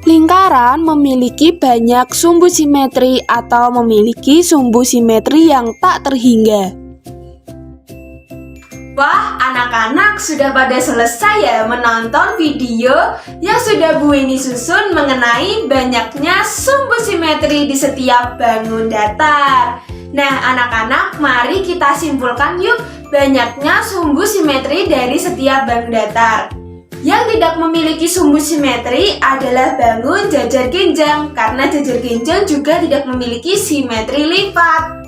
Lingkaran memiliki banyak sumbu simetri atau memiliki sumbu simetri yang tak terhingga. Wah, anak-anak sudah pada selesai ya menonton video yang sudah Bu Weni susun mengenai banyaknya sumbu simetri di setiap bangun datar. Nah, anak-anak, mari kita simpulkan yuk banyaknya sumbu simetri dari setiap bangun datar. Yang tidak memiliki sumbu simetri adalah bangun jajar genjang, karena jajar genjang juga tidak memiliki simetri lipat.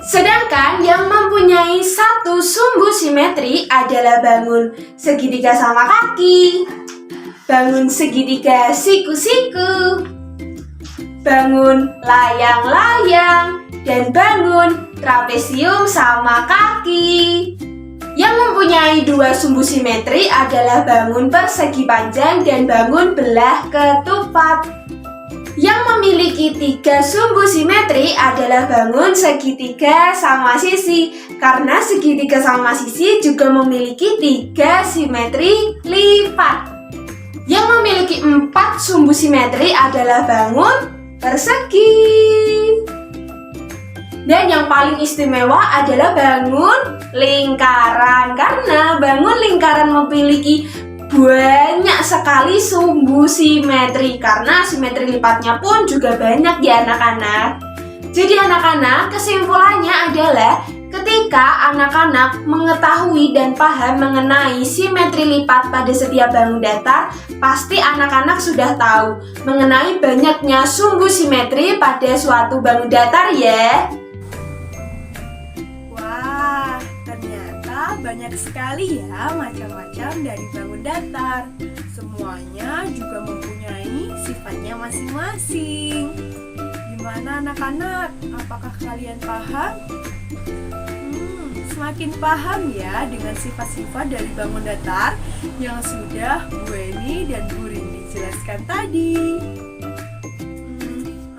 Sedangkan yang mempunyai 1 sumbu simetri adalah bangun segitiga sama kaki, bangun segitiga siku-siku, bangun layang-layang, dan bangun trapesium sama kaki. Yang mempunyai dua sumbu simetri adalah bangun persegi panjang dan bangun belah ketupat. Yang memiliki tiga sumbu simetri adalah bangun segitiga sama sisi, karena segitiga sama sisi juga memiliki tiga simetri lipat. Yang memiliki empat sumbu simetri adalah bangun persegi. Dan yang paling istimewa adalah bangun lingkaran, karena bangun lingkaran memiliki banyak sekali sumbu simetri, karena simetri lipatnya pun juga banyak ya anak-anak. Jadi anak-anak, kesimpulannya adalah ketika anak-anak mengetahui dan paham mengenai simetri lipat pada setiap bangun datar, pasti anak-anak sudah tahu mengenai banyaknya sumbu simetri pada suatu bangun datar ya. Wah, ternyata banyak sekali ya macam-macam dari bangun datar. Semuanya juga mempunyai sifatnya masing-masing. Gimana anak-anak? Apakah kalian paham? Semakin paham ya dengan sifat-sifat dari bangun datar yang sudah Bu Eni dan Bu Rindi jelaskan tadi.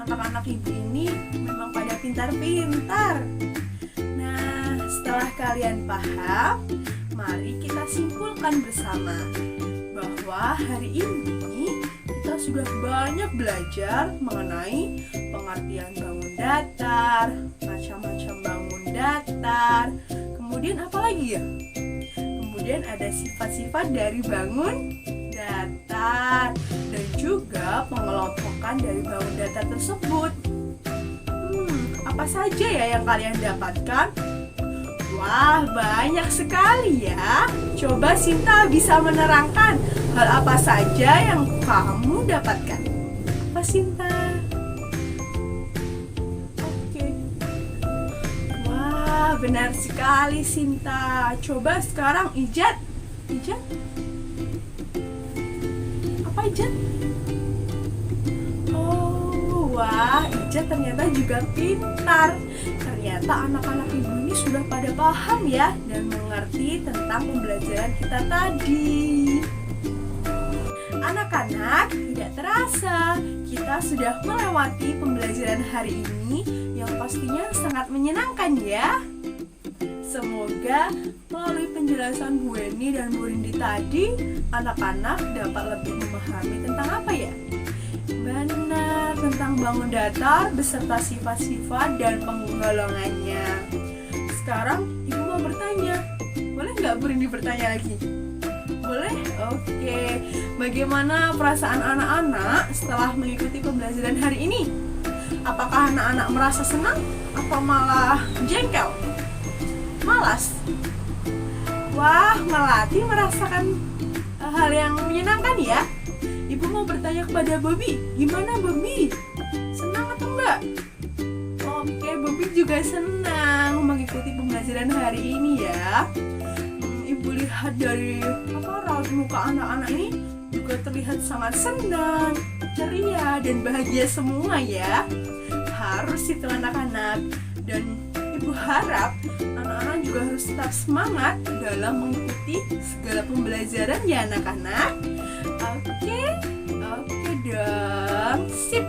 Anak-anak ibu ini memang pada pintar-pintar. Nah, setelah kalian paham, mari kita simpulkan bersama bahwa hari ini kita sudah banyak belajar mengenai pengertian bangun datar, macam-macam bangun datar. Kemudian apa lagi ya? Kemudian ada sifat-sifat dari bangun datar dan juga pengelompokan dari bangun datar tersebut. Apa saja ya yang kalian dapatkan? Wah, banyak sekali ya. Coba Sinta bisa menerangkan hal apa saja yang kamu dapatkan. Apa Sinta? Benar sekali Sinta. Coba sekarang Ijat. Apa Ijat? Oh, wah, Ijat ternyata juga pintar. Ternyata anak-anak ibu ini sudah pada paham ya dan mengerti tentang pembelajaran kita tadi. Anak-anak, tidak terasa kita sudah melewati pembelajaran hari ini yang pastinya sangat menyenangkan ya. Semoga melalui penjelasan Bu Eni dan Bu Rindi tadi, anak-anak dapat lebih memahami tentang apa ya? Benar, tentang bangun datar beserta sifat-sifat dan penggolongannya. Sekarang Ibu mau bertanya, boleh nggak Bu Rindi bertanya lagi? Boleh? Oke. Bagaimana perasaan anak-anak setelah mengikuti pembelajaran hari ini? Apakah anak-anak merasa senang atau malah jengkel? Malas? Wah, Melati merasakan hal yang menyenangkan ya. Ibu mau bertanya kepada Bobby, gimana Bobby? Senang atau enggak? Oke, Bobby juga senang mengikuti pembelajaran hari ini ya. Ibu lihat dari raut muka anak-anak ini juga terlihat sangat senang, ceria, dan bahagia semua ya. Harus itu anak-anak. Dan Ibu harap anak-anak juga harus tetap semangat dalam mengikuti segala pembelajaran ya anak-anak. Oke dong, sip.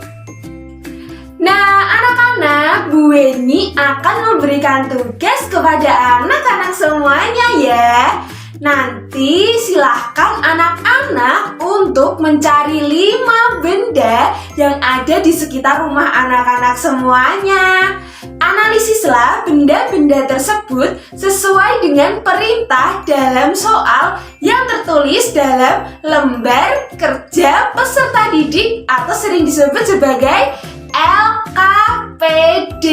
Nah anak-anak, Bu Eni akan memberikan tugas kepada anak-anak semuanya ya. Nanti silahkan anak-anak untuk mencari 5 benda yang ada di sekitar rumah anak-anak semuanya. Analisislah benda-benda tersebut sesuai dengan perintah dalam soal yang tertulis dalam lembar kerja peserta didik atau sering disebut sebagai LKPD.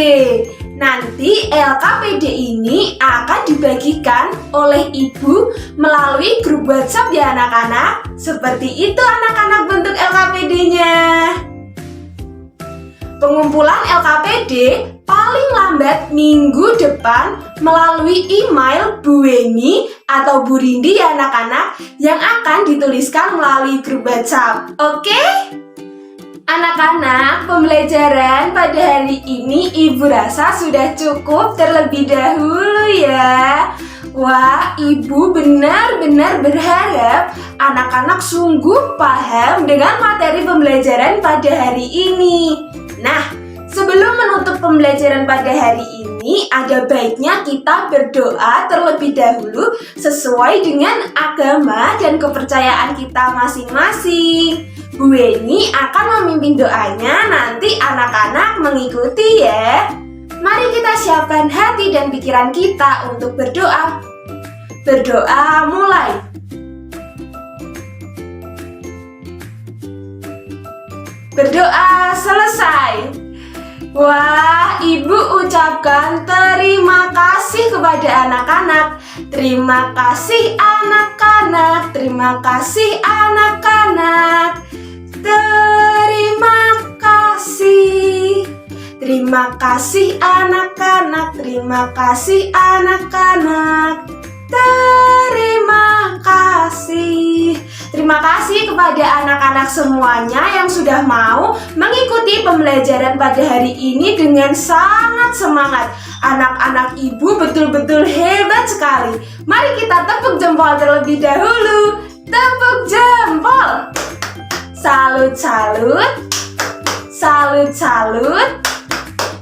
Nanti LKPD ini akan dibagikan oleh ibu melalui grup WhatsApp ya anak-anak. Seperti itu anak-anak bentuk LKPD-nya. Pengumpulan LKPD paling lambat minggu depan melalui email Bu Eni atau Bu Rindi ya anak-anak, yang akan dituliskan melalui grup WhatsApp. Oke? Anak-anak, pembelajaran pada hari ini Ibu rasa sudah cukup terlebih dahulu ya. Wah, Ibu benar-benar berharap anak-anak sungguh paham dengan materi pembelajaran pada hari ini. Nah, sebelum menutup pembelajaran pada hari ini, ada baiknya kita berdoa terlebih dahulu sesuai dengan agama dan kepercayaan kita masing-masing. Bu Weni akan memimpin doanya, nanti anak-anak mengikuti ya. Mari kita siapkan hati dan pikiran kita untuk berdoa. Berdoa mulai. Berdoa selesai. Wah, Ibu ucapkan terima kasih kepada anak-anak. Terima kasih anak-anak. Terima kasih anak-anak. Terima kasih. Terima kasih anak-anak. Terima kasih anak-anak. Terima kasih. Terima kasih kepada anak-anak semuanya yang sudah mau mengikuti pembelajaran pada hari ini dengan sangat semangat. Anak-anak Ibu betul-betul hebat sekali. Mari kita tepuk jempol terlebih dahulu. Tepuk jempol. Salut, salut. Salut, salut.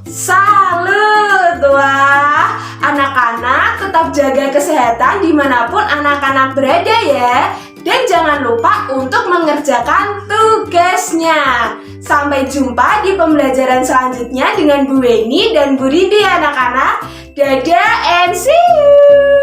Salut. Wah, anak-anak tetap jaga kesehatan dimanapun anak-anak berada ya. Dan jangan lupa untuk mengerjakan tugasnya. Sampai jumpa di pembelajaran selanjutnya dengan Bu Weni dan Bu Rindi anak-anak. Dadah and see you.